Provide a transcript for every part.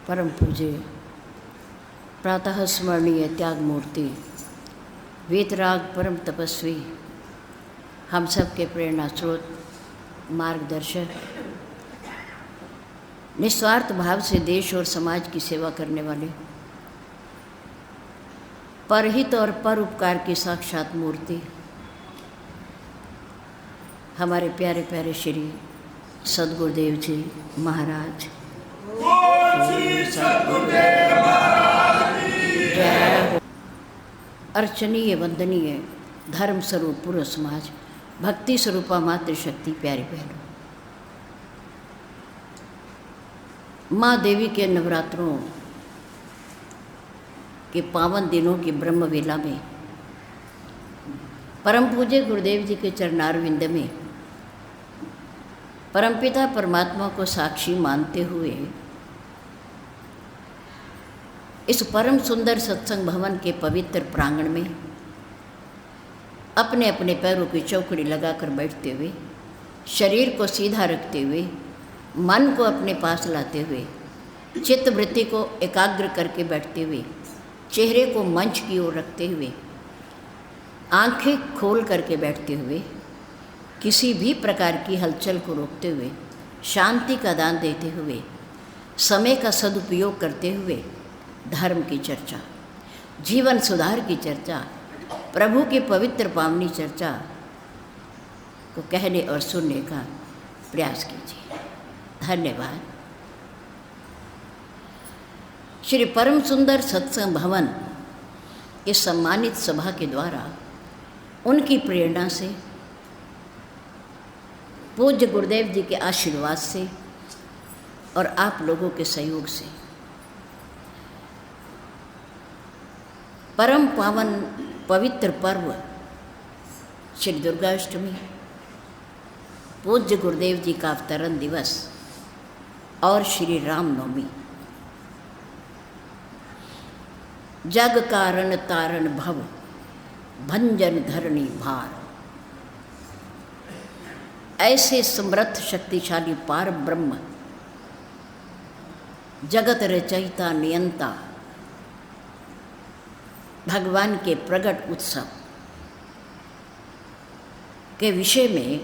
परम पूज्य प्रातः स्मरणीय त्याग मूर्ति वीतराग परम तपस्वी, हम सब के प्रेरणा स्रोत, मार्गदर्शक, निस्वार्थ भाव से देश और समाज की सेवा करने वाले, परहित और पर उपकार की साक्षात मूर्ति, हमारे प्यारे प्यारे श्री सद्गुरुदेव जी महाराज। अर्चनीय वंदनीय धर्म स्वरूप पूर्व समाज, भक्ति स्वरूपा मातृशक्ति, प्यारे बहनों, माँ देवी के नवरात्रों के पावन दिनों की ब्रह्म वेला में परम पूज्य गुरुदेव जी के चरणारविंद में परमपिता परमात्मा को साक्षी मानते हुए इस परम सुंदर सत्संग भवन के पवित्र प्रांगण में अपने अपने पैरों की चौकड़ी लगाकर बैठते हुए, शरीर को सीधा रखते हुए, मन को अपने पास लाते हुए, चित्त वृत्ति को एकाग्र करके बैठते हुए, चेहरे को मंच की ओर रखते हुए, आंखें खोल करके बैठते हुए, किसी भी प्रकार की हलचल को रोकते हुए, शांति का दान देते हुए, समय का सदुपयोग करते हुए धर्म की चर्चा, जीवन सुधार की चर्चा, प्रभु की पवित्र पावनी चर्चा को कहने और सुनने का प्रयास कीजिए। धन्यवाद। श्री परम सुंदर सत्संग भवन इस सम्मानित सभा के द्वारा उनकी प्रेरणा से, पूज्य गुरुदेव जी के आशीर्वाद से और आप लोगों के सहयोग से परम पावन पवित्र पर्व श्री दुर्गाष्टमी, पूज्य गुरुदेव जी का अवतरण दिवस और श्री रामनवमी, जग कारण तारण भव भंजन धरणी भार, ऐसे समर्थ शक्तिशाली पार ब्रह्म, जगत रचयिता नियंता भगवान के प्रगट उत्सव के विषय में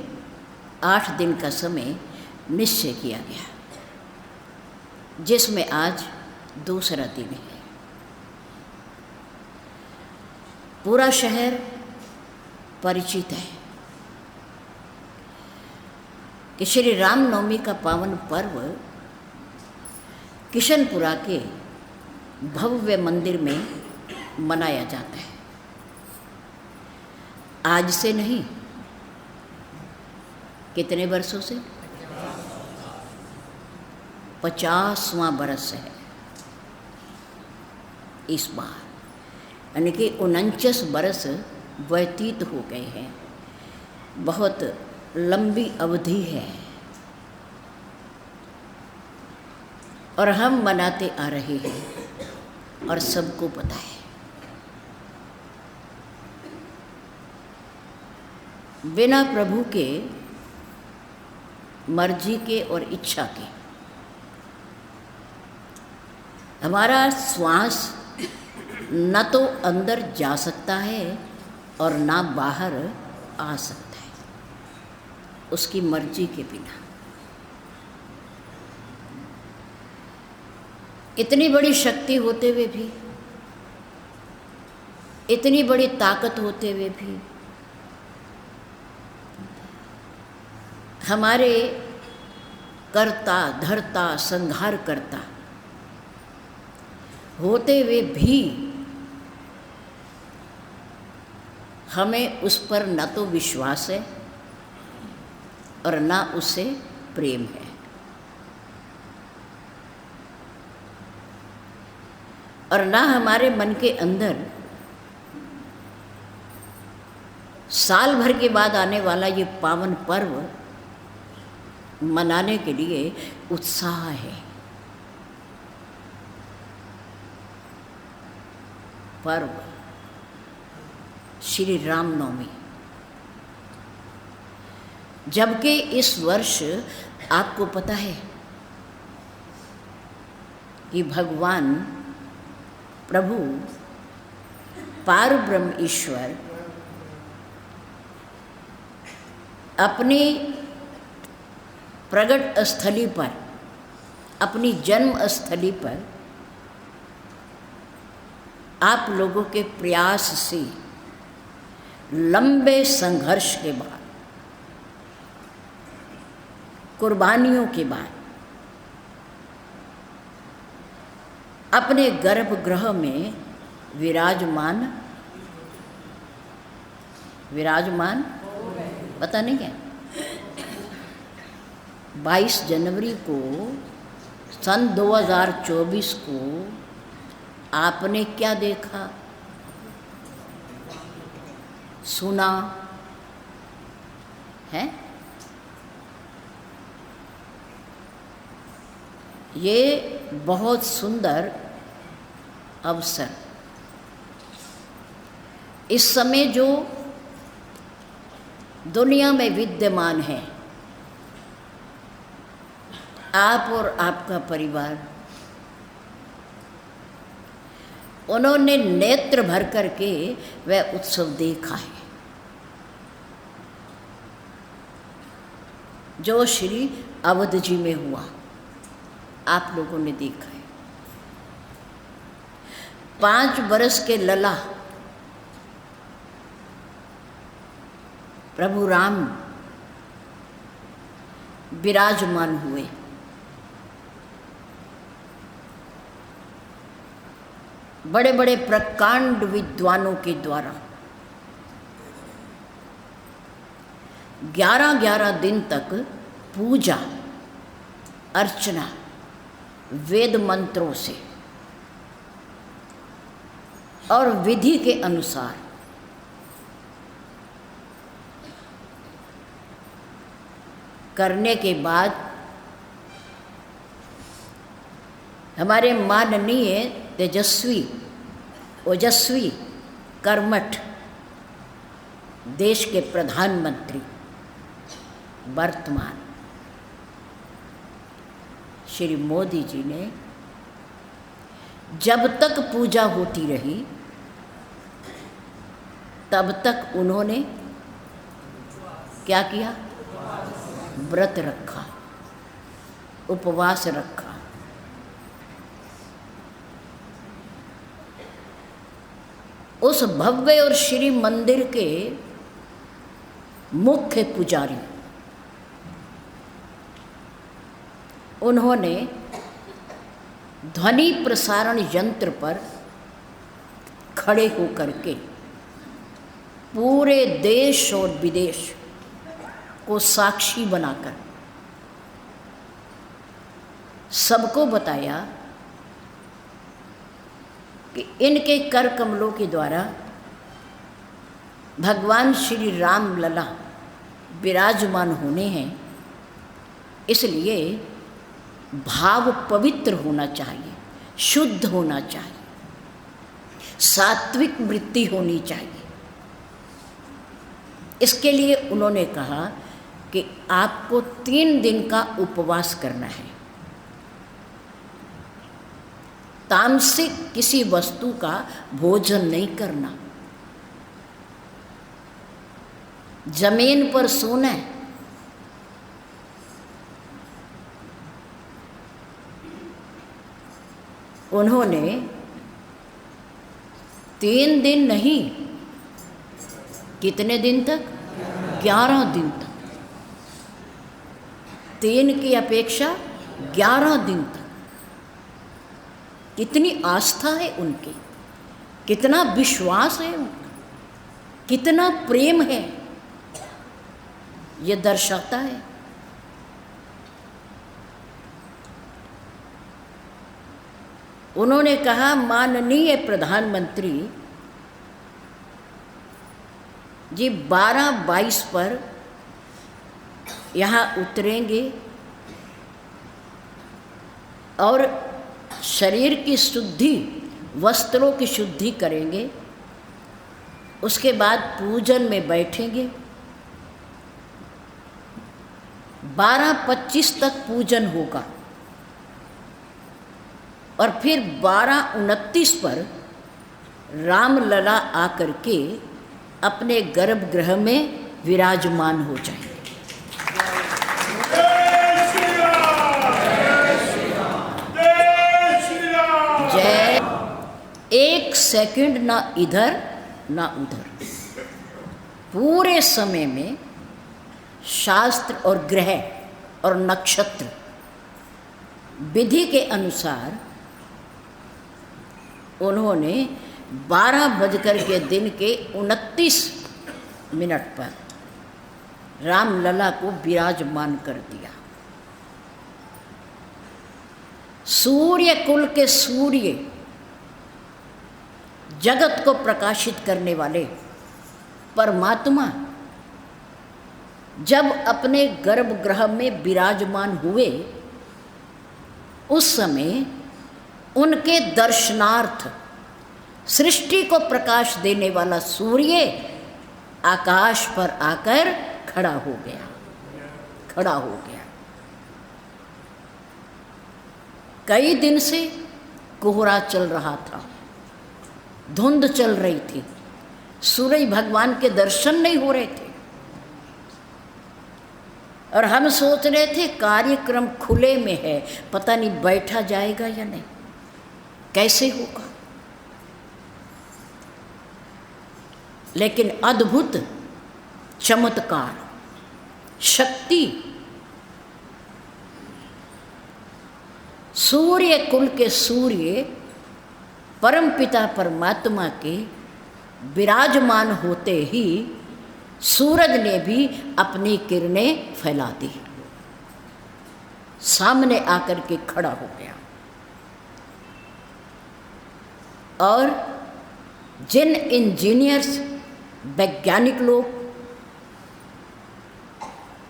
8 दिन का समय निश्चय किया गया, जिसमें आज दूसरा दिन है। पूरा शहर परिचित है कि श्री रामनवमी का पावन पर्व किशनपुरा के भव्य मंदिर में मनाया जाता है। आज से नहीं, कितने वर्षों से? 50वां बरस है इस बार, यानी कि 49 बरस व्यतीत हो गए हैं। बहुत लंबी अवधि है और हम मनाते आ रहे हैं और सबको पता है। बिना प्रभु के मर्जी के और इच्छा के हमारा श्वास न तो अंदर जा सकता है और ना बाहर आ सकता है, उसकी मर्जी के बिना। इतनी बड़ी शक्ति होते हुए भी, इतनी बड़ी ताकत होते हुए भी हमारे कर्ता धर्ता संहार करता होते हुए भी हमें उस पर न तो विश्वास है और ना उससे प्रेम है। और ना हमारे मन के अंदर साल भर के बाद आने वाला ये पावन पर्व मनाने के लिए उत्साह है। पर्व श्री रामनवमी, जबकि इस वर्ष आपको पता है कि भगवान प्रभु पार ब्रह्म ईश्वर अपनी प्रगट स्थली पर, अपनी जन्म स्थली पर आप लोगों के प्रयास से, लंबे संघर्ष के बाद, कुर्बानियों के बाद अपने गर्भगृह में विराजमान पता नहीं क्या 22 जनवरी को सन 2024 को आपने क्या देखा, सुना है? ये बहुत सुंदर अवसर, इस समय जो दुनिया में विद्यमान है, आप और आपका परिवार, उन्होंने नेत्र भर करके वह उत्सव देखा है जो श्री अवध जी में हुआ। आप लोगों ने देखा है। 5 बरस के लला प्रभु राम विराजमान हुए। बड़े बड़े प्रकांड विद्वानों के द्वारा 11-11 दिन तक पूजा अर्चना वेद मंत्रों से और विधि के अनुसार करने के बाद हमारे माननीय तेजस्वी ओजस्वी कर्मठ देश के प्रधानमंत्री वर्तमान श्री मोदी जी ने जब तक पूजा होती रही तब तक उन्होंने क्या किया? व्रत रखा, उपवास रखा। उस भव्य और श्री मंदिर के मुख्य पुजारी उन्होंने ध्वनि प्रसारण यंत्र पर खड़े होकर के पूरे देश और विदेश को साक्षी बनाकर सबको बताया कि इनके कर कमलों के द्वारा भगवान श्री राम लला विराजमान होने हैं, इसलिए भाव पवित्र होना चाहिए, शुद्ध होना चाहिए, सात्विक वृत्ति होनी चाहिए। इसके लिए उन्होंने कहा कि आपको 3 दिन का उपवास करना है, तामसिक किसी वस्तु का भोजन नहीं करना, जमीन पर सोना है, उन्होंने 3 दिन नहीं, कितने दिन तक? 11 दिन तक। 3 की अपेक्षा 11 दिन तक। कितनी आस्था है उनकी, कितना विश्वास है उनका, कितना प्रेम है, ये दर्शाता है। उन्होंने कहा, माननीय प्रधानमंत्री जी 12-22 पर यहाँ उतरेंगे और शरीर की शुद्धि, वस्त्रों की शुद्धि करेंगे, उसके बाद पूजन में बैठेंगे। 12-25 तक पूजन होगा। और फिर 12:29 पर रामलला आकर के अपने गर्भगृह में विराजमान हो जाएंगे। जय। एक सेकंड ना इधर ना उधर, पूरे समय में शास्त्र और ग्रह और नक्षत्र विधि के अनुसार उन्होंने 12:29 पर रामलला को विराजमान कर दिया। सूर्य कुल के सूर्य, जगत को प्रकाशित करने वाले परमात्मा जब अपने गर्भगृह में विराजमान हुए, उस समय उनके दर्शनार्थ सृष्टि को प्रकाश देने वाला सूर्य आकाश पर आकर खड़ा हो गया। कई दिन से कोहरा चल रहा था, धुंध चल रही थी, सूर्य भगवान के दर्शन नहीं हो रहे थे और हम सोच रहे थे कार्यक्रम खुले में है, पता नहीं बैठा जाएगा या नहीं, कैसे होगा। लेकिन अद्भुत चमत्कार, शक्ति, सूर्य कुल के सूर्य परमपिता परमात्मा के विराजमान होते ही सूरज ने भी अपनी किरणें फैला दी, सामने आकर के खड़ा हो गया। और जिन इंजीनियर्स, वैज्ञानिक लोग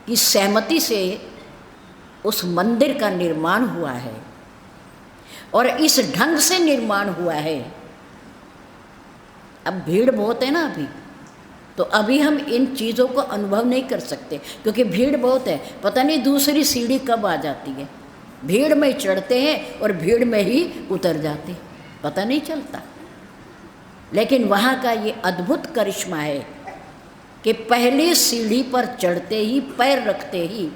की सहमति से उस मंदिर का निर्माण हुआ है और इस ढंग से निर्माण हुआ है, अब भीड़ बहुत है ना अभी, तो अभी हम इन चीज़ों को अनुभव नहीं कर सकते क्योंकि भीड़ बहुत है। पता नहीं दूसरी सीढ़ी कब आ जाती है, भीड़ में चढ़ते हैं और भीड़ में ही उतर जाते हैं, पता नहीं चलता। लेकिन वहाँ का ये अद्भुत करिश्मा है कि पहली सीढ़ी पर चढ़ते ही, पैर रखते ही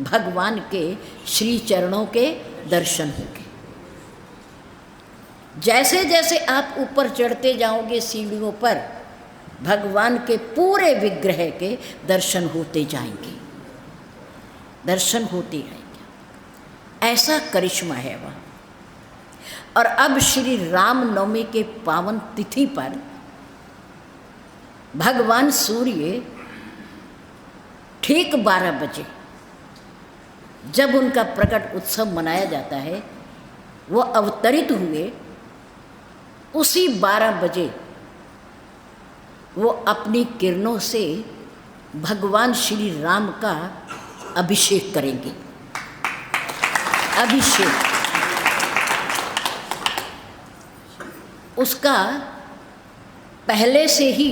भगवान के श्री चरणों के दर्शन होंगे। जैसे जैसे आप ऊपर चढ़ते जाओगे सीढ़ियों पर, भगवान के पूरे विग्रह के दर्शन होते जाएंगे, दर्शन होते रहेंगे। ऐसा करिश्मा है वह। और अब श्री रामनवमी के पावन तिथि पर भगवान सूर्य ठीक 12 बजे जब उनका प्रकट उत्सव मनाया जाता है, वो अवतरित हुए। उसी 12 बजे वो अपनी किरणों से भगवान श्री राम का अभिषेक करेंगे। अभिषेक उसका पहले से ही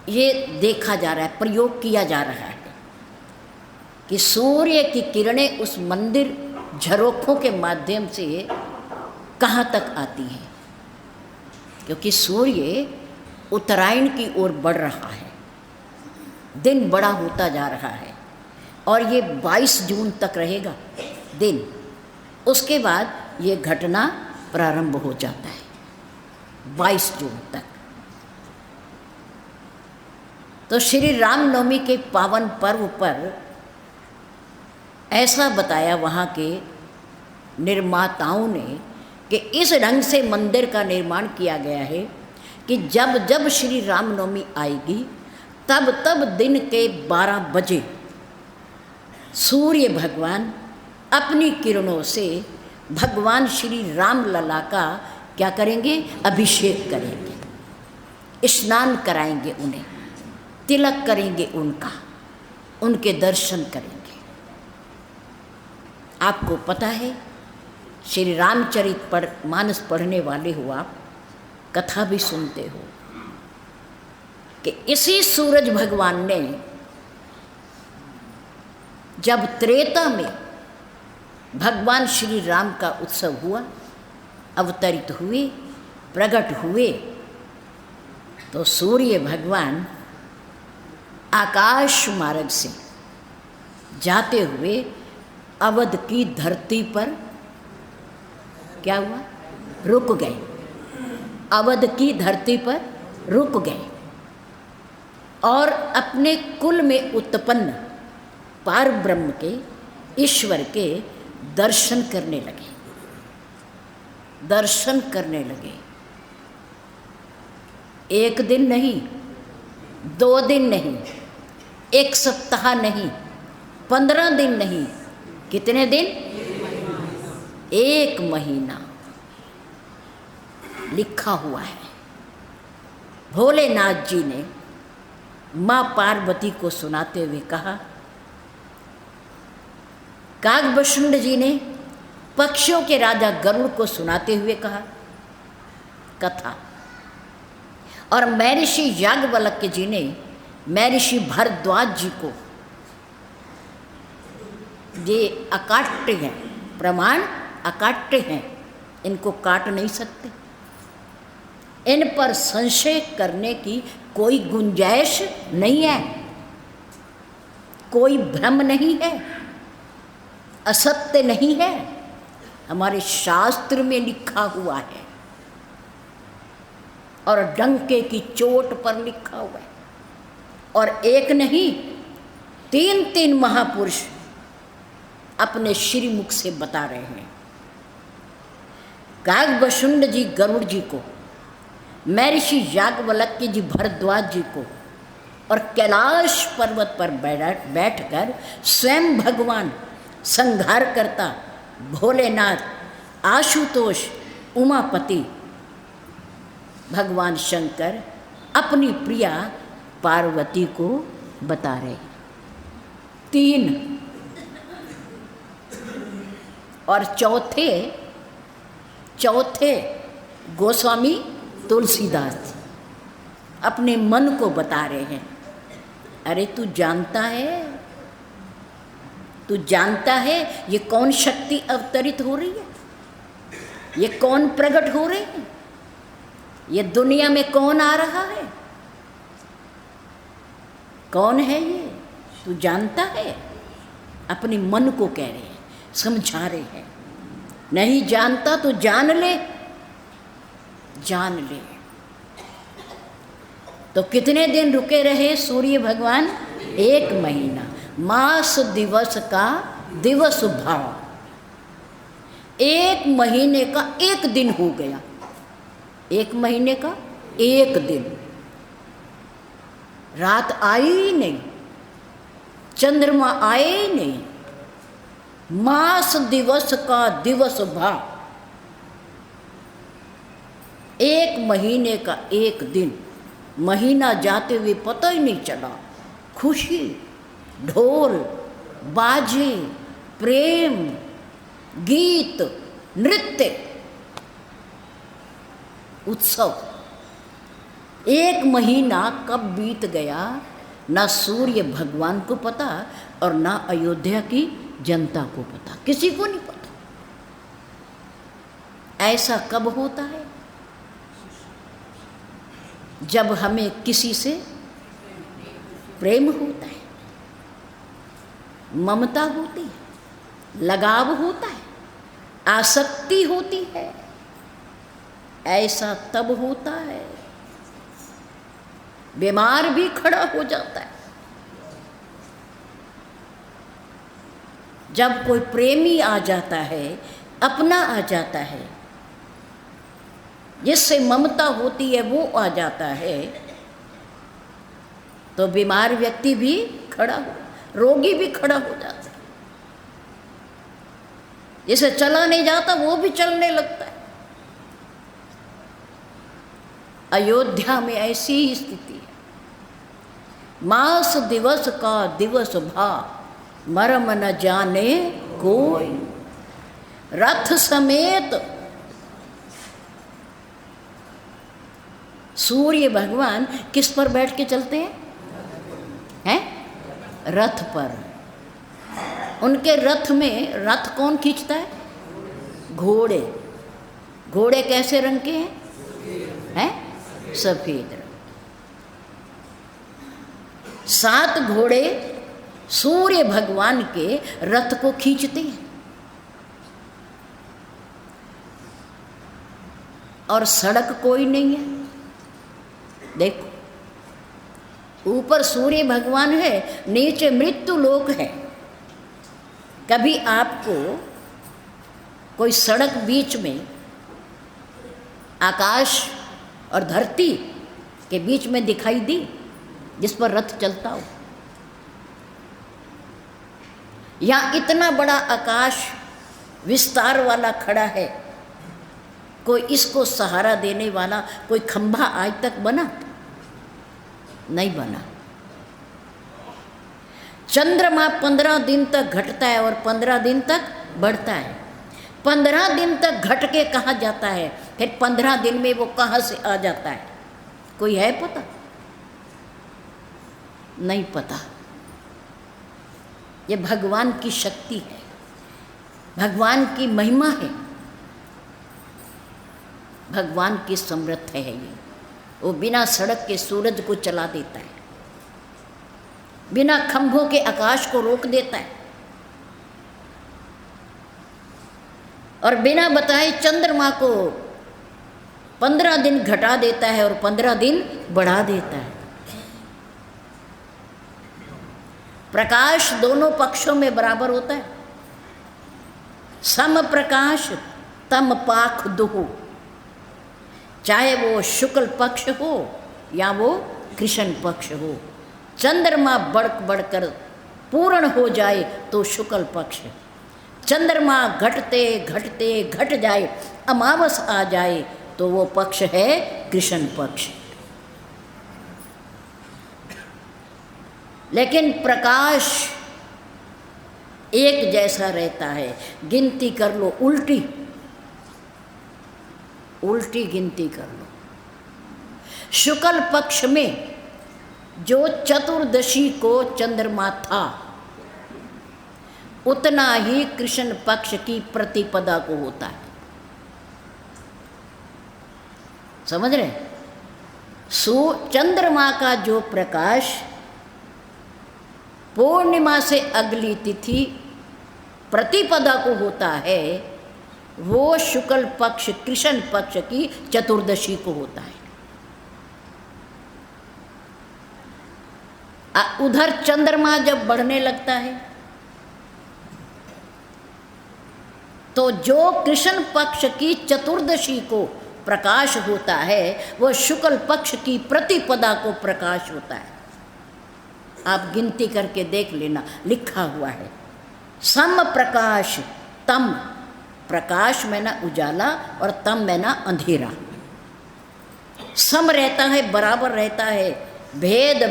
ये देखा जा रहा है, प्रयोग किया जा रहा है कि सूर्य की किरणें उस मंदिर झरोखों के माध्यम से कहाँ तक आती हैं, क्योंकि सूर्य उत्तरायण की ओर बढ़ रहा है, दिन बड़ा होता जा रहा है और ये 22 जून तक रहेगा दिन। उसके बाद ये घटना प्रारंभ हो जाता है 22 जून तक। तो श्री रामनवमी के पावन पर्व पर ऐसा बताया वहाँ के निर्माताओं ने कि इस ढंग से मंदिर का निर्माण किया गया है कि जब जब श्री रामनवमी आएगी तब तब दिन के 12 बजे सूर्य भगवान अपनी किरणों से भगवान श्री रामलला का क्या करेंगे, अभिषेक करेंगे, स्नान कराएंगे, उन्हें तिलक करेंगे, उनके दर्शन करेंगे। आपको पता है, श्री रामचरित मानस पढ़ने वाले हो आप, कथा भी सुनते हो कि इसी सूरज भगवान ने जब त्रेता में भगवान श्री राम का उत्सव हुआ अवतरित हुए, प्रकट हुए, तो सूर्य भगवान आकाश मार्ग से जाते हुए अवध की धरती पर क्या हुआ? रुक गए। अवध की धरती पर रुक गए और अपने कुल में उत्पन्न पार ब्रह्म के, ईश्वर के दर्शन करने लगे। दर्शन करने लगे। एक दिन नहीं, 2 दिन नहीं, 1 सप्ताह नहीं, 15 दिन नहीं, कितने दिन? 1 महीना लिखा हुआ है। भोलेनाथ जी ने माँ पार्वती को सुनाते हुए कहा, कागभूषुंड जी ने पक्षियों के राजा गरुड़ को सुनाते हुए कहा कथा, और महर्षि याज्ञवल्क्य जी ने महर्षि भारद्वाज जी को, ये अकाट्य हैं, प्रमाण अकाट्य हैं, इनको काट नहीं सकते। इन पर संशय करने की कोई गुंजाइश नहीं है, कोई भ्रम नहीं है, असत्य नहीं है, हमारे शास्त्र में लिखा हुआ है और डंके की चोट पर लिखा हुआ है। और एक नहीं, 3 महापुरुष अपने श्रीमुख से बता रहे हैं। कागभूषुंड जी गरुड़ जी को, महर्षि याज्ञवल्क्य जी भारद्वाज जी को, और कैलाश पर्वत पर बैठकर स्वयं भगवान संहारकर्ता भोलेनाथ, आशुतोष, उमापति भगवान शंकर अपनी प्रिया पार्वती को बता रहे। 3 और चौथे गोस्वामी तुलसीदास अपने मन को बता रहे हैं। अरे तू जानता है ये कौन शक्ति अवतरित हो रही है, ये कौन प्रकट हो रहे हैं, ये दुनिया में कौन आ रहा है, कौन है ये, तू जानता है? अपने मन को कह रहे हैं, समझा रहे हैं। नहीं जानता तो जान ले, जान ले। तो कितने दिन रुके रहे सूर्य भगवान? 1 महीना। मास दिवस का दिवस भाव, 1 महीने का 1 दिन हो गया। 1 महीने का 1 दिन, रात आई ही नहीं, चंद्रमा आए ही नहीं। मास दिवस का दिवस भाव, 1 महीने का 1 दिन, महीना जाते हुए पता ही नहीं चला। खुशी, ढोल, बाजे, प्रेम, गीत, नृत्य, उत्सव। 1 महीना कब बीत गया ना सूर्य भगवान को पता और ना अयोध्या की जनता को पता, किसी को नहीं पता। ऐसा कब होता है? जब हमें किसी से प्रेम होता है, ममता होती है, लगाव होता है, आसक्ति होती है। ऐसा तब होता है। बीमार भी खड़ा हो जाता है। जब कोई प्रेमी आ जाता है, अपना आ जाता है, जिससे ममता होती है वो आ जाता है, तो बीमार व्यक्ति भी खड़ा हो, रोगी भी खड़ा हो जाता है। जिसे चला नहीं जाता वो भी चलने लगता है। अयोध्या में ऐसी ही स्थिति है। मास दिवस का दिवस भाव, मर्म न जाने कोई। रथ समेत सूर्य भगवान किस पर बैठ के चलते हैं? रथ पर। उनके रथ में, रथ कौन खींचता है? घोड़े। घोड़े कैसे रंग के हैं? सफेद रंग। 7 घोड़े सूर्य भगवान के रथ को खींचते हैं और सड़क कोई नहीं है। देखो, ऊपर सूर्य भगवान है, नीचे मृत्यु लोक है। कभी आपको कोई सड़क बीच में, आकाश और धरती के बीच में दिखाई दी जिस पर रथ चलता हो? या इतना बड़ा आकाश विस्तार वाला खड़ा है, कोई इसको सहारा देने वाला कोई खंभा आज तक बना? नहीं बना। चंद्रमा 15 दिन तक घटता है और 15 दिन तक बढ़ता है। 15 दिन तक घट के कहाँ जाता है, फिर 15 दिन में वो कहाँ से आ जाता है? कोई है पता? नहीं पता। ये भगवान की शक्ति है, भगवान की महिमा है, भगवान की समर्थ है ये। वो बिना सड़क के सूरज को चला देता है, बिना खंभों के आकाश को रोक देता है, और बिना बताए चंद्रमा को 15 दिन घटा देता है और 15 दिन बढ़ा देता है। प्रकाश दोनों पक्षों में बराबर होता है। सम प्रकाश तम पाख दुहु, चाहे वो शुक्ल पक्ष हो या वो कृष्ण पक्ष हो। चंद्रमा बढ़कर पूर्ण हो जाए तो शुक्ल पक्ष, चंद्रमा घटते घटते घट जाए, अमावस आ जाए तो वो पक्ष है कृष्ण पक्ष। लेकिन प्रकाश एक जैसा रहता है। गिनती कर लो, उल्टी उल्टी गिनती कर लो। शुक्ल पक्ष में जो चतुर्दशी को चंद्रमा था, उतना ही कृष्ण पक्ष की प्रतिपदा को होता है। समझ रहे? चंद्रमा का जो प्रकाश पूर्णिमा से अगली तिथि प्रतिपदा को होता है, वो शुक्ल पक्ष कृष्ण पक्ष की चतुर्दशी को होता है। उधर चंद्रमा जब बढ़ने लगता है तो जो कृष्ण पक्ष की चतुर्दशी को प्रकाश होता है, वह शुक्ल पक्ष की प्रतिपदा को प्रकाश होता है। आप गिनती करके देख लेना, लिखा हुआ है। सम प्रकाश तम, प्रकाश में ना उजाला और तम में ना अंधेरा। सम रहता है, बराबर रहता है, भेद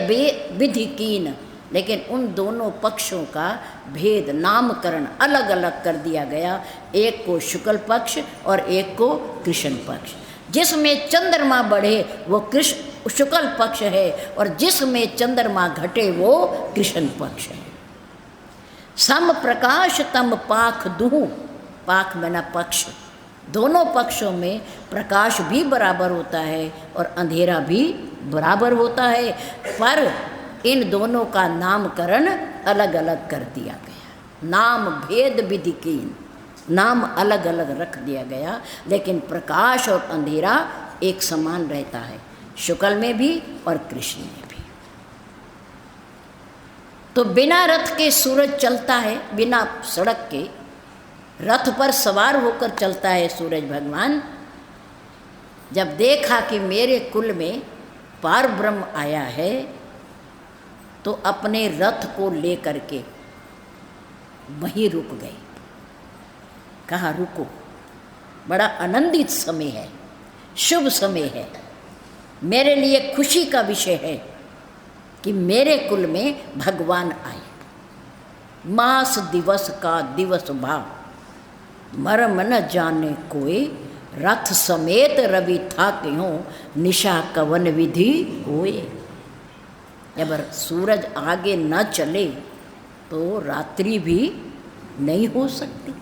विधि कीन, लेकिन उन दोनों पक्षों का भेद, नामकरण अलग अलग कर दिया गया। एक को शुक्ल पक्ष और एक को कृष्ण पक्ष। जिसमें चंद्रमा बढ़े वो कृष्ण शुक्ल पक्ष है, और जिसमें चंद्रमा घटे वो कृष्ण पक्ष है। सम प्रकाश तम पाख दुहु, पाख में ना पक्ष, दोनों पक्षों में प्रकाश भी बराबर होता है और अंधेरा भी बराबर होता है, पर इन दोनों का नामकरण अलग अलग कर दिया गया। नाम भेद विधि कीन, नाम अलग अलग रख दिया गया, लेकिन प्रकाश और अंधेरा एक समान रहता है, शुक्ल में भी और कृष्ण में भी। तो बिना रथ के सूरज चलता है, बिना सड़क के रथ पर सवार होकर चलता है सूरज भगवान। जब देखा कि मेरे कुल में पार ब्रह्म आया है, तो अपने रथ को लेकर के वहीं रुक गए। कहा रुको, बड़ा आनंदित समय है, शुभ समय है, मेरे लिए खुशी का विषय है कि मेरे कुल में भगवान आए। मास दिवस का दिवस भाव, मर्म न जाने कोई, रथ समेत रवि था क्यों, निशा कवन विधि होए। जब सूरज आगे न चले तो रात्रि भी नहीं हो सकती।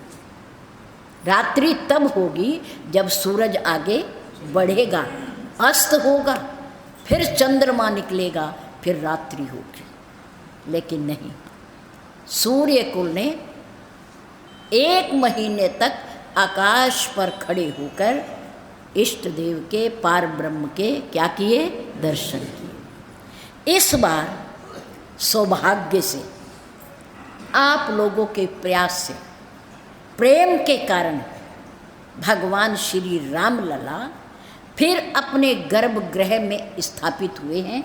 रात्रि तब होगी जब सूरज आगे बढ़ेगा, अस्त होगा, फिर चंद्रमा निकलेगा, फिर रात्रि होगी। लेकिन नहीं, सूर्य कुल ने 1 महीने तक आकाश पर खड़े होकर इष्ट देव के, पार ब्रह्म के क्या किए? दर्शन किए। इस बार सौभाग्य से, आप लोगों के प्रयास से, प्रेम के कारण भगवान श्री राम लला फिर अपने गर्भगृह में स्थापित हुए हैं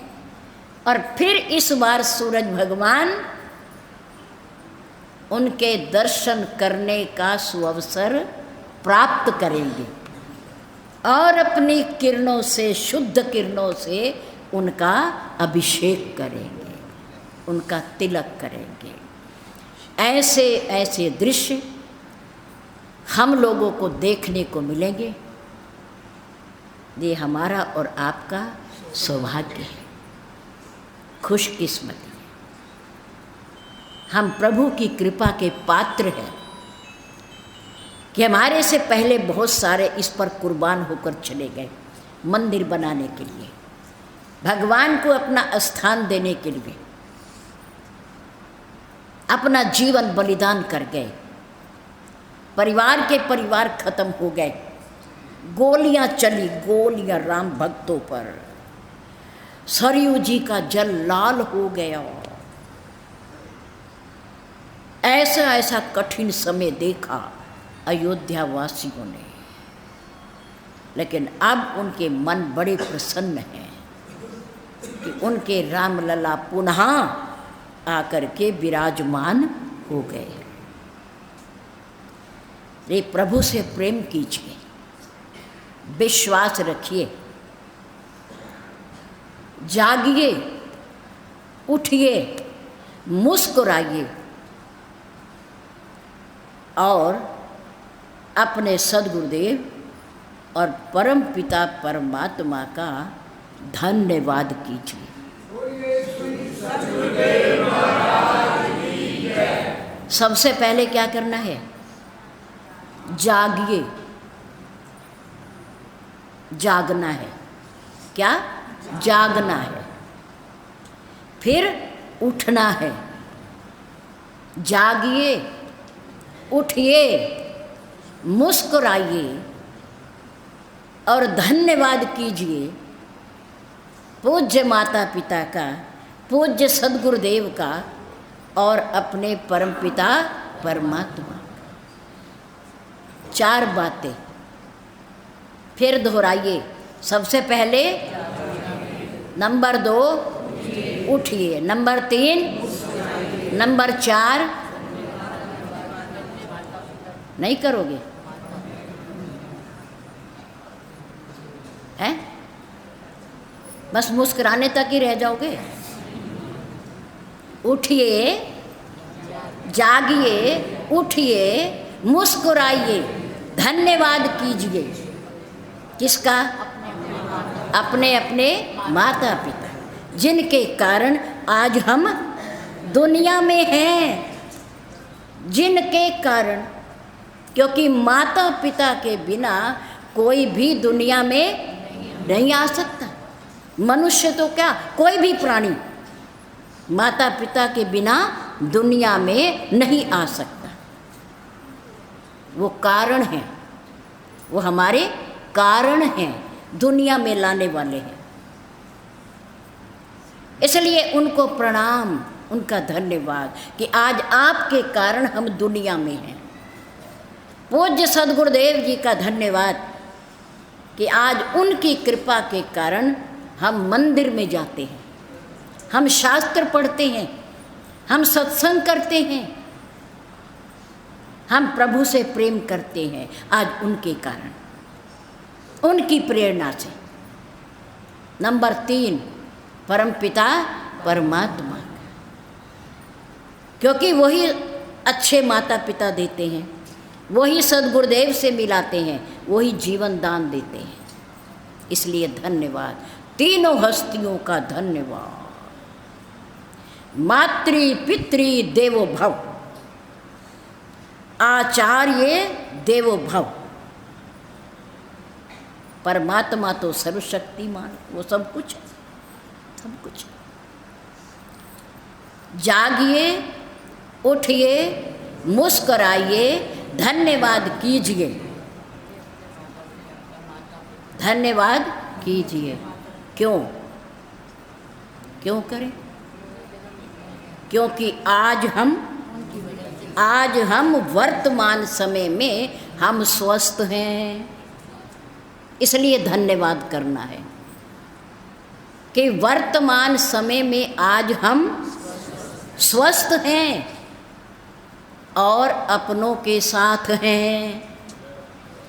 और फिर इस बार सूरज भगवान उनके दर्शन करने का सुअवसर प्राप्त करेंगे और अपनी किरणों से, शुद्ध किरणों से उनका अभिषेक करेंगे, उनका तिलक करेंगे। ऐसे ऐसे दृश्य हम लोगों को देखने को मिलेंगे। ये हमारा और आपका सौभाग्य है, खुशकिस्मती है। हम प्रभु की कृपा के पात्र हैं कि हमारे से पहले बहुत सारे इस पर कुर्बान होकर चले गए, मंदिर बनाने के लिए, भगवान को अपना स्थान देने के लिए अपना जीवन बलिदान कर गए। परिवार के परिवार खत्म हो गए, गोलियां चली, गोलियां राम भक्तों पर, सरयू जी का जल लाल हो गया। ऐसा ऐसा कठिन समय देखा अयोध्या वासियों ने, लेकिन अब उनके मन बड़े प्रसन्न हैं कि उनके रामलला पुनः आकर के विराजमान हो गए। ये प्रभु से प्रेम कीजिए, विश्वास रखिए, जागिए, उठिए, मुस्कुराइए और अपने सद्गुरुदेव और परम पिता परमात्मा का धन्यवाद कीजिए। सबसे पहले क्या करना है? जागिए, जागना है। क्या? जागना है। फिर उठना है। जागिए, उठिए, मुस्कुराइए और धन्यवाद कीजिए पूज्य माता पिता का, पूज्य सद्गुरुदेव का और अपने परमपिता परमात्मा। 4 बातें फिर दोहराइए। सबसे पहले नंबर 2 उठिए, नंबर 3, नंबर 4 नहीं करोगे हैं? बस मुस्कुराने तक ही रह जाओगे। उठिए, जागिए, उठिए, मुस्कुराइए, धन्यवाद कीजिए। किसका? अपने अपने माता पिता, जिनके कारण आज हम दुनिया में हैं, जिनके कारण, क्योंकि माता पिता के बिना कोई भी दुनिया में नहीं आ सकता। मनुष्य तो क्या, कोई भी प्राणी माता पिता के बिना दुनिया में नहीं आ सकता। वो कारण हैं, वो हमारे कारण हैं, दुनिया में लाने वाले हैं। इसलिए उनको प्रणाम, उनका धन्यवाद कि आज आपके कारण हम दुनिया में हैं। पूज्य सद्गुरुदेव जी का धन्यवाद कि आज उनकी कृपा के कारण हम मंदिर में जाते हैं, हम शास्त्र पढ़ते हैं, हम सत्संग करते हैं, हम प्रभु से प्रेम करते हैं। आज उनके कारण, उनकी प्रेरणा से। नंबर 3 परमपिता परमात्मा, क्योंकि वही अच्छे माता पिता देते हैं, वही सद्गुरुदेव से मिलाते हैं, वही जीवन दान देते हैं। इसलिए धन्यवाद, तीनों हस्तियों का धन्यवाद। मातृ पितृ देवो भव, आचार्य देवो भव। परमात्मा तो सर्वशक्तिमान, वो सब कुछ है, सब कुछ। जागिए, उठिए, मुस्कुराइए, धन्यवाद कीजिए, धन्यवाद कीजिए। क्यों क्यों करें? क्योंकि आज हम वर्तमान समय में हम स्वस्थ हैं, इसलिए धन्यवाद करना है कि वर्तमान समय में आज हम स्वस्थ हैं और अपनों के साथ हैं,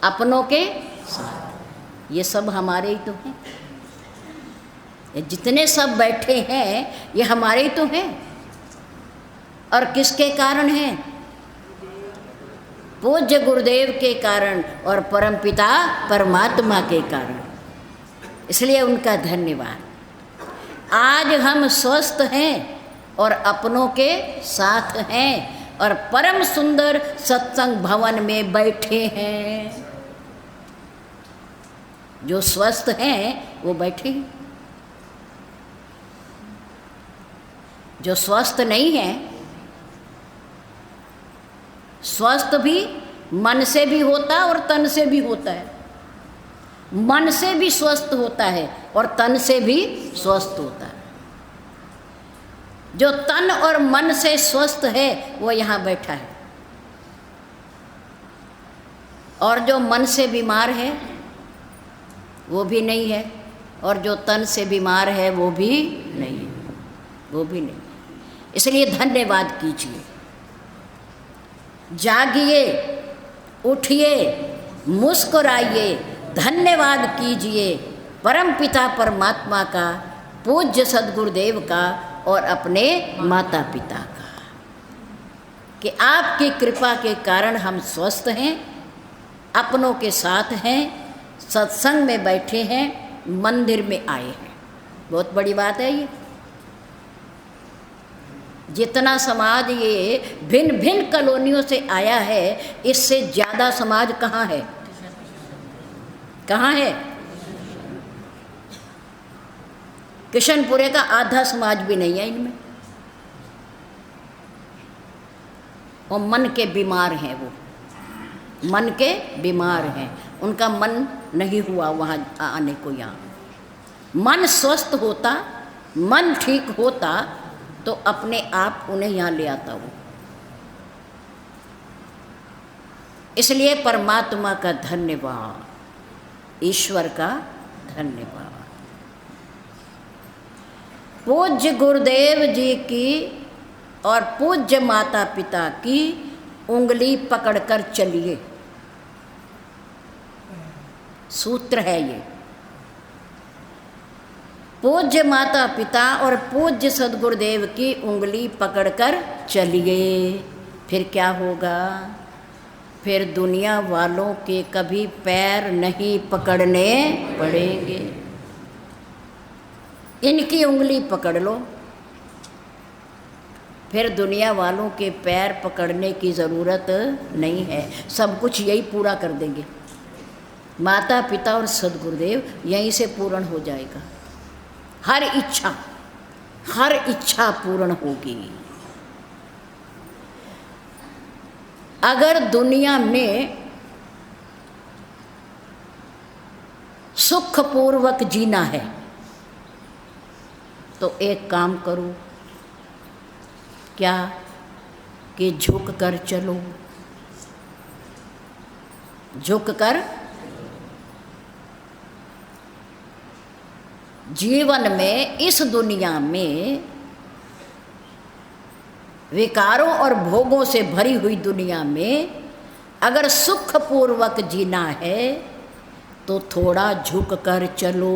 अपनों के साथ। ये सब हमारे ही तो हैं, ये जितने सब बैठे हैं ये हमारे ही तो हैं। और किसके कारण हैं? पूज्य गुरुदेव के कारण और परमपिता परमात्मा के कारण, इसलिए उनका धन्यवाद। आज हम स्वस्थ हैं और अपनों के साथ हैं और परम सुंदर सत्संग भवन में बैठे हैं। जो स्वस्थ हैं वो बैठे हैं, जो स्वस्थ नहीं हैं, स्वस्थ भी मन से भी होता है और तन से भी होता है, मन से भी स्वस्थ होता है और तन से भी स्वस्थ होता है। जो तन और मन से स्वस्थ है वो यहाँ बैठा है, और जो मन से बीमार है वो भी नहीं है, और जो तन से बीमार है वो भी नहीं है, वो भी नहीं। इसलिए धन्यवाद कीजिए, जागिए, उठिए, मुस्कुराइए, धन्यवाद कीजिए परमपिता परमात्मा का, पूज्य सद्गुरुदेव का और अपने माता पिता का, कि आपकी कृपा के कारण हम स्वस्थ हैं, अपनों के साथ हैं, सत्संग में बैठे हैं, मंदिर में आए हैं। बहुत बड़ी बात है ये। जितना समाज ये भिन्न भिन्न कॉलोनियों से आया है, इससे ज़्यादा समाज कहाँ है? कहाँ है? किशनपुरे का आधा समाज भी नहीं है इनमें। और मन के बीमार हैं, वो मन के बीमार हैं, उनका मन नहीं हुआ वहाँ आने को। यहाँ मन स्वस्थ होता, मन ठीक होता तो अपने आप उन्हें यहाँ ले आता वो। इसलिए परमात्मा का धन्यवाद, ईश्वर का धन्यवाद। पूज्य गुरुदेव जी की और पूज्य माता पिता की उंगली पकड़कर चलिए, सूत्र है ये। पूज्य माता पिता और पूज्य सद्गुरुदेव की उंगली पकड़कर चलिए, फिर क्या होगा? फिर दुनिया वालों के कभी पैर नहीं पकड़ने पड़ेंगे। इनकी उंगली पकड़ लो, फिर दुनिया वालों के पैर पकड़ने की ज़रूरत नहीं है, सब कुछ यही पूरा कर देंगे। माता पिता और सद्गुरुदेव यहीं से पूर्ण हो जाएगा। हर इच्छा पूर्ण होगी। अगर दुनिया में सुखपूर्वक जीना है तो एक काम करो, क्या कि झुक कर चलो, झुक कर। जीवन में, इस दुनिया में विकारों और भोगों से भरी हुई दुनिया में अगर सुखपूर्वक जीना है तो थोड़ा झुक कर चलो।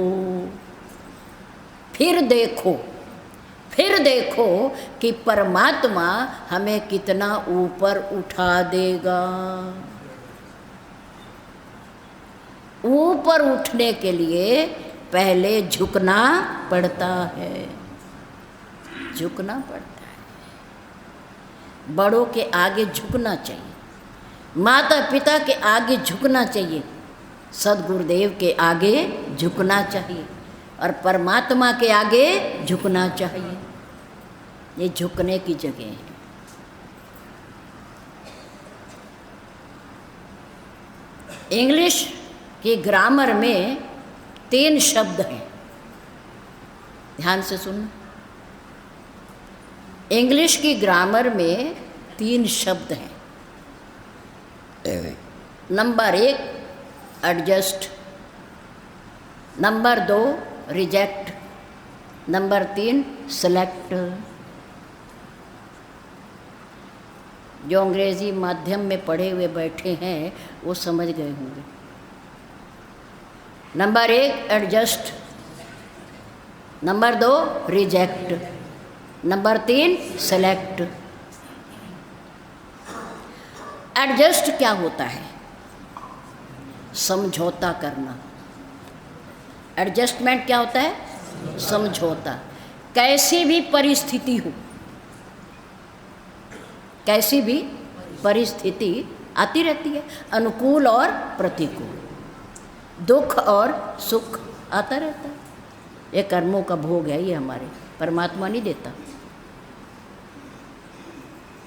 फिर देखो कि परमात्मा हमें कितना ऊपर उठा देगा। ऊपर उठने के लिए पहले झुकना पड़ता है, झुकना पड़ता है। बड़ों के आगे झुकना चाहिए, माता पिता के आगे झुकना चाहिए, सदगुरुदेव के आगे झुकना चाहिए और परमात्मा के आगे झुकना चाहिए। ये झुकने की जगह है। इंग्लिश की ग्रामर में 3 शब्द हैं, ध्यान से सुनना। इंग्लिश की ग्रामर में 3 शब्द हैं। Number 1 adjust, number 2 reject, number 3 select. जो अंग्रेजी माध्यम में पढ़े हुए बैठे हैं वो समझ गए होंगे। Number 1 adjust, number 2 reject, number 3 select. Adjust क्या होता है? समझौता करना। एडजस्टमेंट क्या होता है? समझौता। कैसी भी परिस्थिति हो, कैसी भी परिस्थिति आती रहती है, अनुकूल और प्रतिकूल, दुख और सुख आता रहता है। ये कर्मों का भोग है, ये हमारे परमात्मा नहीं देता।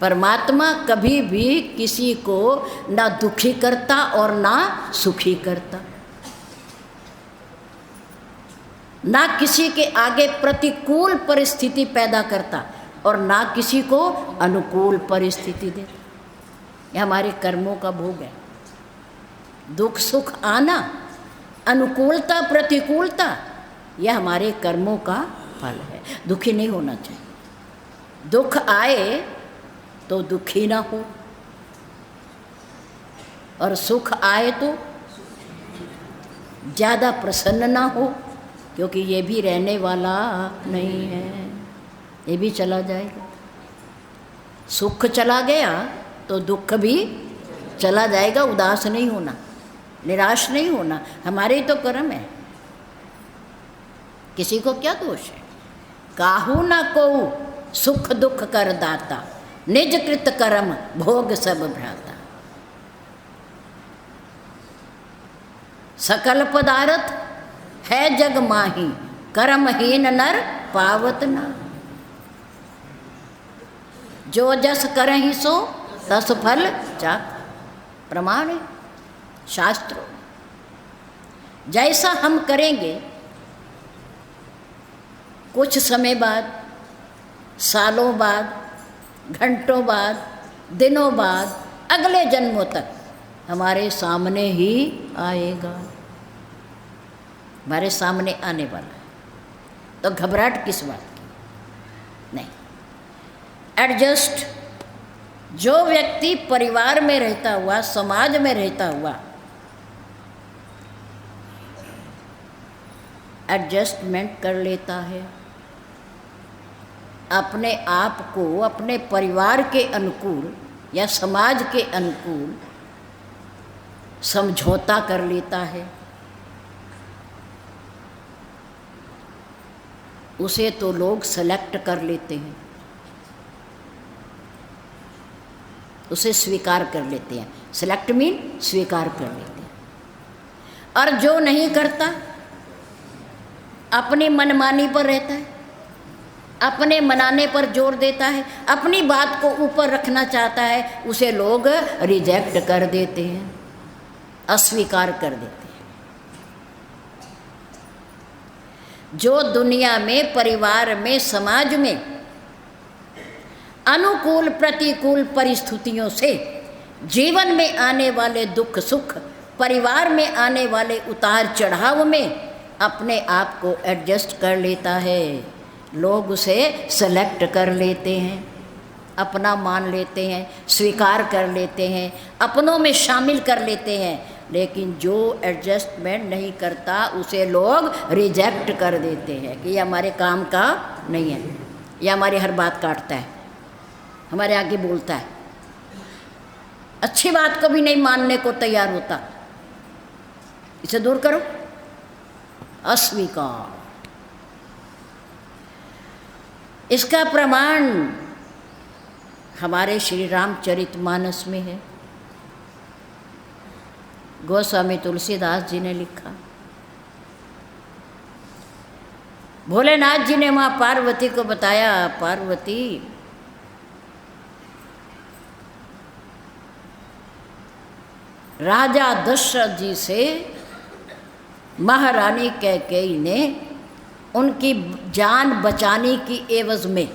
परमात्मा कभी भी किसी को ना दुखी करता और ना सुखी करता, ना किसी के आगे प्रतिकूल परिस्थिति पैदा करता और ना किसी को अनुकूल परिस्थिति देता। यह हमारे कर्मों का भोग है। दुख सुख आना, अनुकूलता प्रतिकूलता, यह हमारे कर्मों का फल है। दुखी नहीं होना चाहिए। दुख आए तो दुखी ना हो और सुख आए तो ज़्यादा प्रसन्न ना हो, क्योंकि ये भी रहने वाला नहीं है, ये भी चला जाएगा। सुख चला गया तो दुख भी चला जाएगा। उदास नहीं होना, निराश नहीं होना, हमारे ही तो कर्म है। किसी को क्या दोष है? काहू ना कोऊ सुख दुख कर दाता, निज कृत कर्म भोग सब भ्राता। सकल पदार्थ है जग माही, कर्महीन नर पावत ना। जो जस करहि सो तस फल चाख। प्रमाण है शास्त्रों। जैसा हम करेंगे, कुछ समय बाद, सालों बाद, घंटों बाद, दिनों बाद, अगले जन्मों तक हमारे सामने ही आएगा, हमारे सामने आने वाला है। तो घबराहट किस बात की? नहीं। एडजस्ट, जो व्यक्ति परिवार में रहता हुआ, समाज में रहता हुआ एडजस्टमेंट कर लेता है, अपने आप को अपने परिवार के अनुकूल या समाज के अनुकूल समझौता कर लेता है, उसे तो लोग सेलेक्ट कर लेते हैं, उसे स्वीकार कर लेते हैं। सेलेक्ट मीन स्वीकार कर लेते हैं। और जो नहीं करता, अपनी मनमानी पर रहता है, अपने मनाने पर जोर देता है, अपनी बात को ऊपर रखना चाहता है, उसे लोग रिजेक्ट कर देते हैं, अस्वीकार कर देते हैं। जो दुनिया में, परिवार में, समाज में अनुकूल प्रतिकूल परिस्थितियों से, जीवन में आने वाले दुख सुख, परिवार में आने वाले उतार चढ़ाव में अपने आप को एडजस्ट कर लेता है, लोग उसे सेलेक्ट कर लेते हैं, अपना मान लेते हैं, स्वीकार कर लेते हैं, अपनों में शामिल कर लेते हैं। लेकिन जो एडजस्टमेंट नहीं करता, उसे लोग रिजेक्ट कर देते हैं कि ये हमारे काम का नहीं है, ये हमारी हर बात काटता है, हमारे आगे बोलता है, अच्छी बात को भी नहीं मानने को तैयार होता, इसे दूर करो। अस्वीकार। इसका प्रमाण हमारे श्री रामचरितमानस में है। गोस्वामी तुलसीदास जी ने लिखा। भोलेनाथ जी ने माँ पार्वती को बताया, पार्वती राजा दशरथ जी से महारानी कैकेयी ने उनकी जान बचाने की एवज में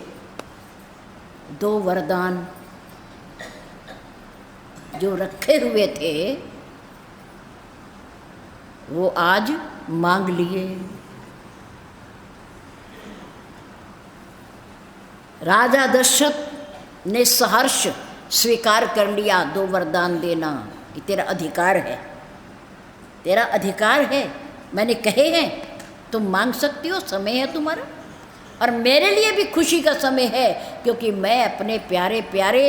2 वरदान जो रखे हुए थे वो आज मांग लिए। राजा दशरथ ने सहर्ष स्वीकार कर लिया 2 वरदान देना कि तेरा अधिकार है, तेरा अधिकार है, मैंने कहे हैं, तुम मांग सकती हो, समय है तुम्हारा। और मेरे लिए भी खुशी का समय है क्योंकि मैं अपने प्यारे प्यारे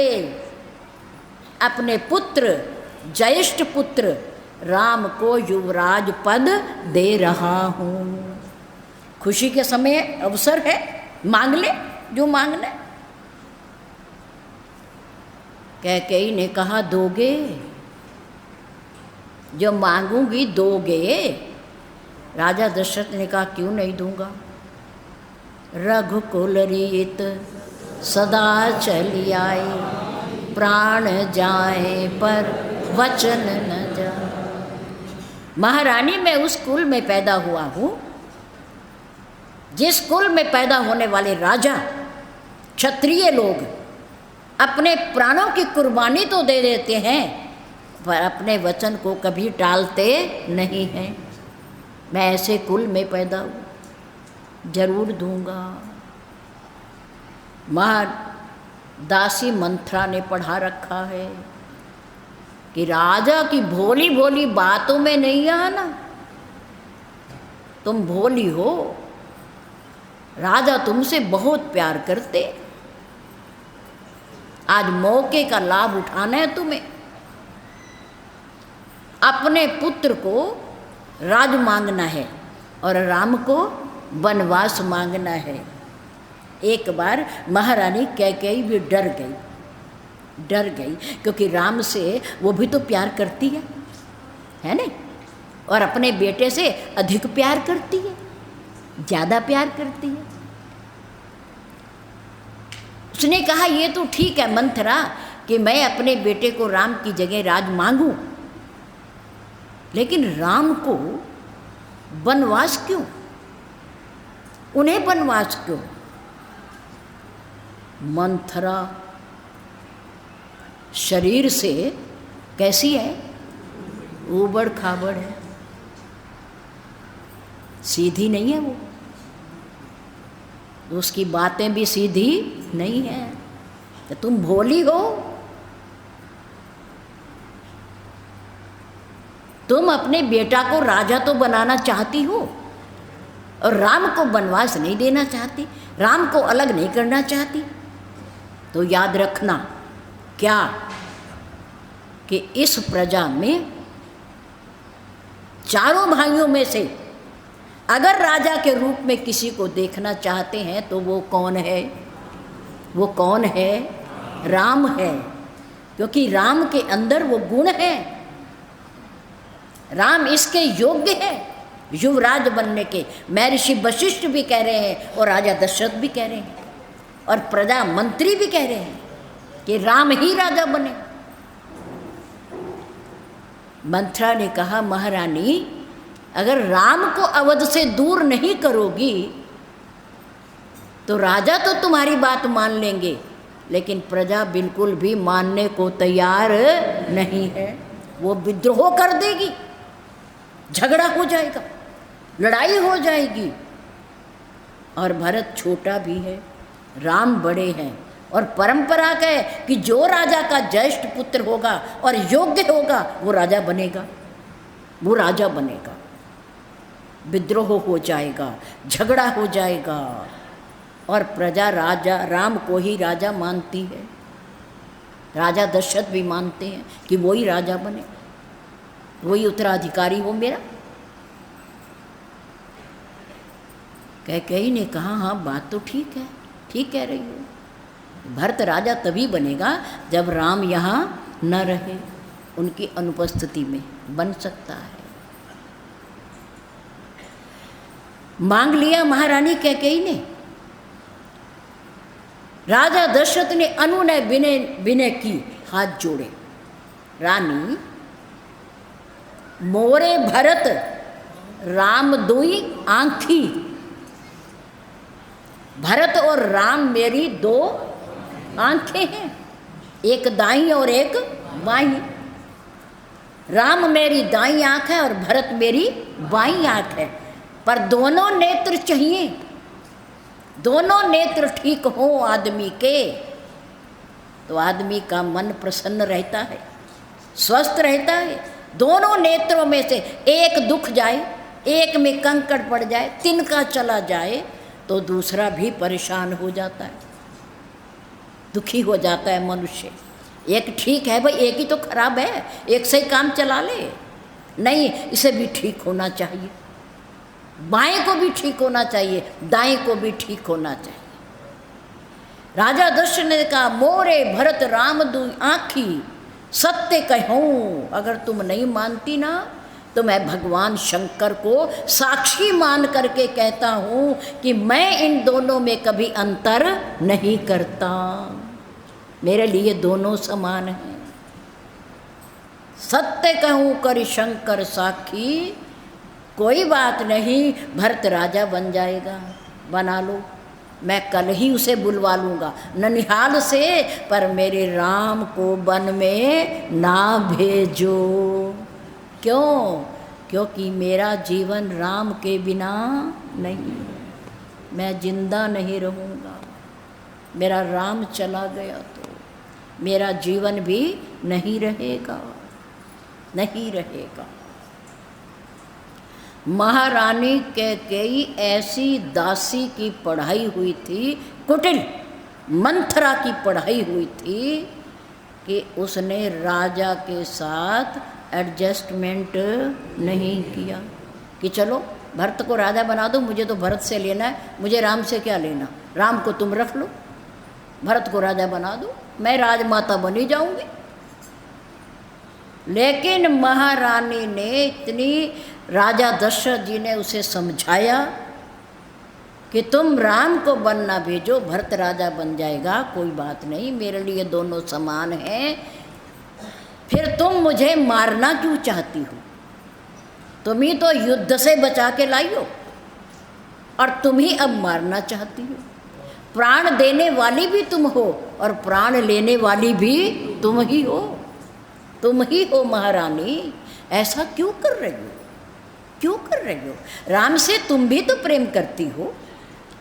अपने पुत्र ज्येष्ठ पुत्र राम को युवराज पद दे रहा हूँ। खुशी के समय अवसर है, मांग ले जो मांगना। कैकेयी ने कहा दोगे, जो मांगूंगी दोगे। राजा दशरथ ने कहा क्यों नहीं दूंगा। रघुकुल रीत सदा चली आए, प्राण जाए पर वचन न जाए। महारानी मैं उस कुल में पैदा हुआ हूँ जिस कुल में पैदा होने वाले राजा क्षत्रिय लोग अपने प्राणों की कुर्बानी तो दे देते हैं पर अपने वचन को कभी टालते नहीं हैं। मैं ऐसे कुल में पैदा हूँ, जरूर दूंगा। दासी मंथरा ने पढ़ा रखा है कि राजा की भोली भोली बातों में नहीं आना। तुम भोली हो, राजा तुमसे बहुत प्यार करते, आज मौके का लाभ उठाना है तुम्हें। अपने पुत्र को राज मांगना है और राम को वनवास मांगना है। एक बार महारानी कैकेयी भी डर गई क्योंकि राम से वो भी तो प्यार करती है नहीं, और अपने बेटे से अधिक प्यार करती है, ज़्यादा प्यार करती है। उसने कहा ये तो ठीक है मंथरा कि मैं अपने बेटे को राम की जगह राज मांगूं, लेकिन राम को वनवास क्यों, उन्हें वनवास क्यों। मंथरा शरीर से कैसी है, ऊबड़ खाबड़ है, सीधी नहीं है वो, तो उसकी बातें भी सीधी नहीं है। तो तुम भोली हो, तुम अपने बेटा को राजा तो बनाना चाहती हो और राम को वनवास नहीं देना चाहती, राम को अलग नहीं करना चाहती। तो याद रखना क्या कि इस प्रजा में चारों भाइयों में से अगर राजा के रूप में किसी को देखना चाहते हैं तो वो कौन है, वो कौन है, राम है। क्योंकि राम के अंदर वो गुण है, राम इसके योग्य है युवराज बनने के। महर्षि वशिष्ठ भी कह रहे हैं और राजा दशरथ भी कह रहे हैं और प्रजा मंत्री भी कह रहे हैं कि राम ही राजा बने। मंथरा ने कहा महारानी अगर राम को अवध से दूर नहीं करोगी तो राजा तो तुम्हारी बात मान लेंगे, लेकिन प्रजा बिल्कुल भी मानने को तैयार नहीं है। वो विद्रोह कर देगी, झगड़ा हो जाएगा, लड़ाई हो जाएगी। और भरत छोटा भी है, राम बड़े हैं, और परंपरा का है कि जो राजा का ज्येष्ठ पुत्र होगा और योग्य होगा वो राजा बनेगा, वो राजा बनेगा। विद्रोह हो जाएगा, झगड़ा हो जाएगा, और प्रजा राजा राम को ही राजा मानती है। राजा दशरथ भी मानते हैं कि वही राजा बने, वही उत्तराधिकारी हो मेरा। कैकेयी ने कहा हाँ बात तो ठीक है, ठीक कह रही हो। भरत राजा तभी बनेगा जब राम यहाँ न रहे, उनकी अनुपस्थिति में। बन सकता है। मांग लिया महारानी कैकेयी ने। राजा दशरथ ने अनुनय विनय की, हाथ जोड़े, रानी मोरे भरत राम दुई आंखी। भरत और राम मेरी दो आंखें हैं, एक दाईं और एक बाईं। राम मेरी दाईं आंख है और भरत मेरी बाईं आंख है, पर दोनों नेत्र चाहिए। दोनों नेत्र ठीक हो आदमी के तो आदमी का मन प्रसन्न रहता है, स्वस्थ रहता है। दोनों नेत्रों में से एक दुख जाए, एक में कंकड़ पड़ जाए, तिनका चला जाए तो दूसरा भी परेशान हो जाता है, दुखी हो जाता है मनुष्य। एक ठीक है भाई, एक ही तो खराब है, एक से ही काम चला ले, नहीं इसे भी ठीक होना चाहिए, बाएं को भी ठीक होना चाहिए, दाएं को भी ठीक होना चाहिए। राजा दशरथ ने कहा मोरे भरत राम दुई आँखी, सत्य कहूँ अगर तुम नहीं मानती ना तो मैं भगवान शंकर को साक्षी मान करके कहता हूँ कि मैं इन दोनों में कभी अंतर नहीं करता, मेरे लिए दोनों समान हैं। सत्य कहूँ कर शंकर साक्षी, कोई बात नहीं, भरत राजा बन जाएगा, बना लो, मैं कल ही उसे बुलवा लूँगा ननिहाल से, पर मेरे राम को वन में ना भेजो। क्यों? क्योंकि मेरा जीवन राम के बिना नहीं, मैं जिंदा नहीं रहूँगा। मेरा राम चला गया तो मेरा जीवन भी नहीं रहेगा, नहीं रहेगा। महारानी कैकेयी ऐसी दासी की पढ़ाई हुई थी, कुटिल मंथरा की पढ़ाई हुई थी कि उसने राजा के साथ एडजस्टमेंट नहीं किया कि चलो भरत को राजा बना दो, मुझे तो भरत से लेना है, मुझे राम से क्या लेना, राम को तुम रख लो, भरत को राजा बना दो, मैं राजमाता बनी जाऊंगी। लेकिन महारानी ने इतनी, राजा दशरथ जी ने उसे समझाया कि तुम राम को बनना भेजो, भरत राजा बन जाएगा, कोई बात नहीं, मेरे लिए दोनों समान हैं। फिर तुम मुझे मारना क्यों चाहती हो? तुम ही तो युद्ध से बचा के लाई हो और तुम ही अब मारना चाहती हो। प्राण देने वाली भी तुम हो और प्राण लेने वाली भी तुम ही हो, तुम ही हो महारानी। ऐसा क्यों कर रही हो, क्यों कर रही हो? राम से तुम भी तो प्रेम करती हो,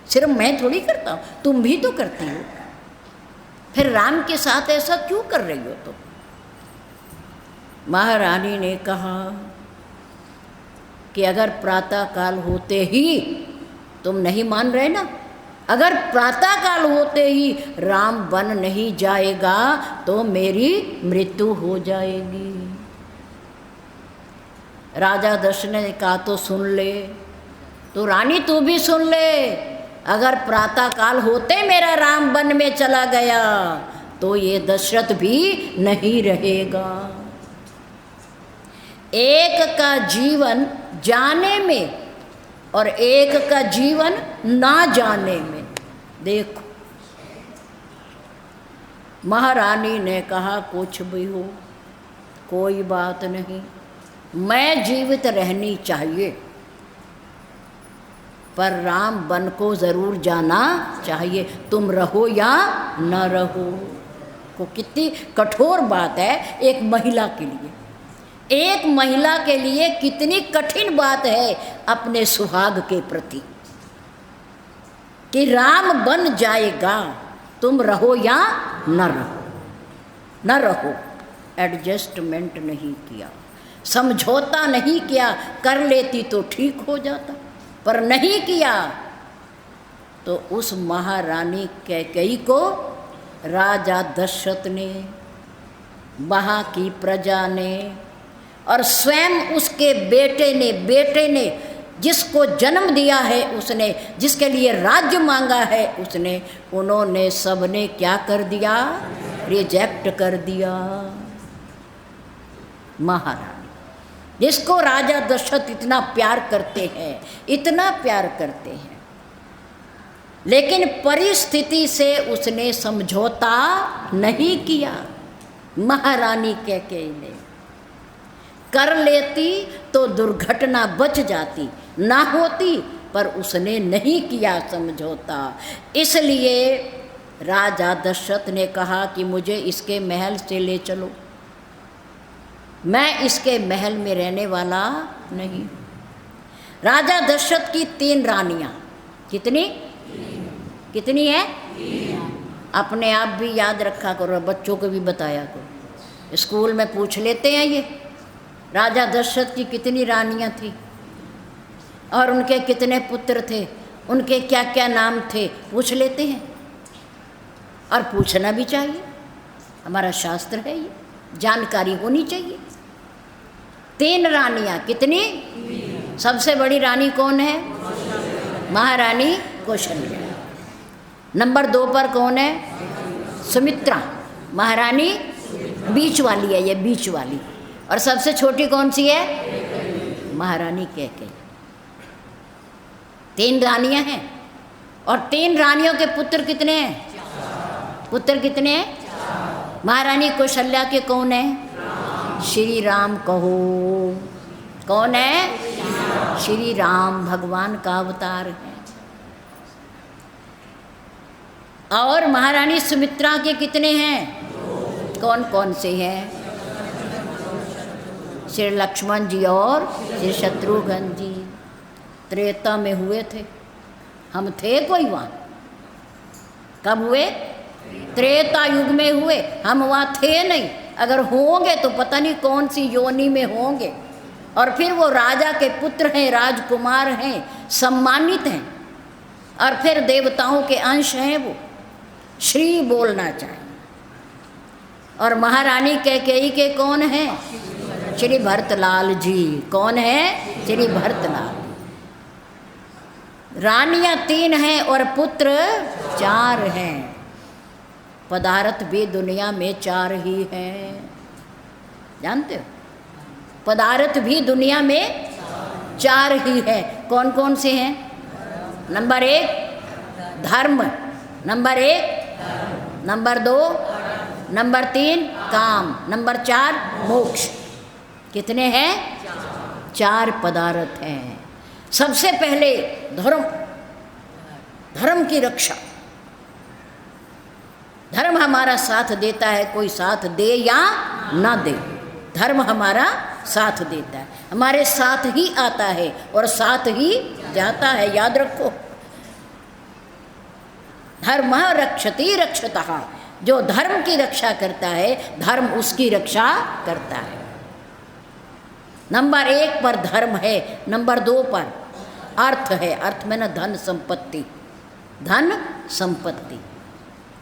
सिर्फ मैं थोड़ी करता हूँ, तुम भी तो करती हो, फिर राम के साथ ऐसा क्यों कर रही हो तुम? महारानी ने कहा कि अगर प्रातः काल होते ही, तुम नहीं मान रहे ना, अगर प्रातः काल होते ही राम बन नहीं जाएगा तो मेरी मृत्यु हो जाएगी। राजा दशरथ ने कहा तो सुन ले, तो रानी तू भी सुन ले, अगर प्रातः काल होते मेरा राम वन में चला गया तो ये दशरथ भी नहीं रहेगा। एक का जीवन जाने में और एक का जीवन ना जाने में, देखो। महारानी ने कहा कुछ भी हो कोई बात नहीं, मैं जीवित रहनी चाहिए, पर राम वन को ज़रूर जाना चाहिए, तुम रहो या न रहो। को कितनी कठोर बात है एक महिला के लिए, एक महिला के लिए कितनी कठिन बात है अपने सुहाग के प्रति, कि राम बन जाएगा, तुम रहो या न रहो, न रहो। एडजस्टमेंट नहीं किया, समझौता नहीं किया, कर लेती तो ठीक हो जाता, पर नहीं किया तो उस महारानी कैकेयी को राजा दशरथ ने, वहाँ की प्रजा ने और स्वयं उसके बेटे ने जिसको जन्म दिया है, उसने जिसके लिए राज्य मांगा है उसने, उन्होंने सबने क्या कर दिया? रिजेक्ट कर दिया। महारानी जिसको राजा दशरथ इतना प्यार करते हैं, इतना प्यार करते हैं, लेकिन परिस्थिति से उसने समझौता नहीं किया। महारानी कैकेयी ने कर लेती तो दुर्घटना बच जाती, ना होती, पर उसने नहीं किया समझौता। इसलिए राजा दशरथ ने कहा कि मुझे इसके महल से ले चलो, मैं इसके महल में रहने वाला नहीं। राजा दशरथ की 3 रानियां, कितनी कितनी है? अपने आप भी याद रखा करो, बच्चों को भी बताया करो, स्कूल में पूछ लेते हैं ये राजा दशरथ की कितनी रानियां थी और उनके कितने पुत्र थे, उनके क्या क्या नाम थे, पूछ लेते हैं। और पूछना भी चाहिए, हमारा शास्त्र है, ये जानकारी होनी चाहिए। 3 रानियां, कितनी? सबसे बड़ी रानी कौन है? महारानी कौशल्या। नंबर 2 पर कौन है? सुमित्रा। महारानी बीच वाली है, ये बीच वाली। और सबसे छोटी कौन सी है? महारानी कैकेयी। 3 रानियां हैं और 3 रानियों के पुत्र कितने हैं? पुत्र कितने हैं? महारानी कौशल्या के कौन है? श्री राम कहो। कौन है? श्री राम भगवान का अवतार है। और महारानी सुमित्रा के कितने हैं? कौन कौन से हैं? श्री लक्ष्मण जी और श्री शत्रुघ्न जी। त्रेता में हुए थे, हम थे कोई वहाँ? कब हुए? त्रेता युग में हुए, हम वहाँ थे नहीं। अगर होंगे तो पता नहीं कौन सी योनि में होंगे। और फिर वो राजा के पुत्र हैं, राजकुमार हैं, सम्मानित हैं, और फिर देवताओं के अंश हैं, वो श्री बोलना चाहिए। और महारानी कैकेयी के कौन हैं? श्री भरतलाल जी। कौन है? श्री भरतलाल। रानियां 3 हैं और पुत्र 4 हैं। पदार्थ भी दुनिया में 4 ही हैं, जानते हो? पदार्थ भी दुनिया में 4 ही है। कौन कौन से हैं? नंबर 1 धर्म, नंबर 1 नंबर 2, नंबर 3 काम, नंबर 4 मोक्ष। कितने हैं? 4 पदार्थ हैं। सबसे पहले धर्म, धर्म की रक्षा। धर्म हमारा साथ देता है, कोई साथ दे या ना दे, धर्म हमारा साथ देता है, हमारे साथ ही आता है और साथ ही जाता है, याद रखो। धर्म रक्षति रक्षतः, जो धर्म की रक्षा करता है, धर्म उसकी रक्षा करता है। नंबर 1 पर धर्म है, नंबर 2 पर अर्थ है, अर्थ में ना धन संपत्ति, धन संपत्ति।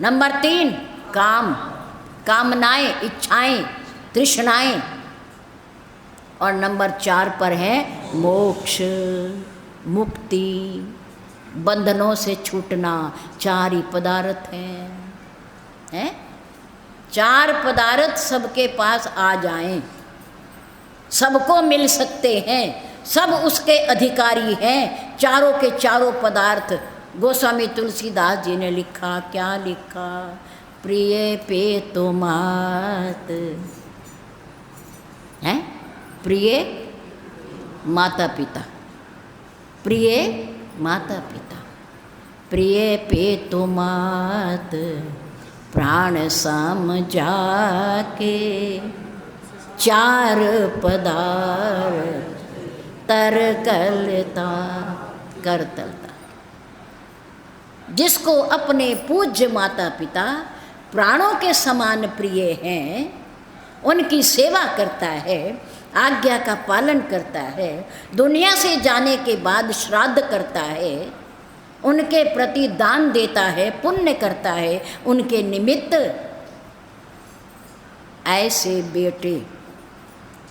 नंबर 3 काम, कामनाएं, इच्छाएं, तृष्णाएं। और नंबर 4 पर है मोक्ष, मुक्ति, बंधनों से छूटना। 4 ही पदार्थ हैं। 4 पदार्थ सबके पास आ जाएं, सबको मिल सकते हैं, सब उसके अधिकारी हैं। चारों के चारों पदार्थ। गोस्वामी तुलसीदास जी ने लिखा, क्या लिखा? प्रिय पे तो मात है, प्रिय माता पिता, प्रिय माता पिता, प्रिय पे तो मात, प्राण सम जाके, 4 पदार्थ तर कलता करतलता। जिसको अपने पूज्य माता पिता प्राणों के समान प्रिय हैं, उनकी सेवा करता है, आज्ञा का पालन करता है, दुनिया से जाने के बाद श्राद्ध करता है, उनके प्रति दान देता है, पुण्य करता है, उनके निमित्त, ऐसे बेटे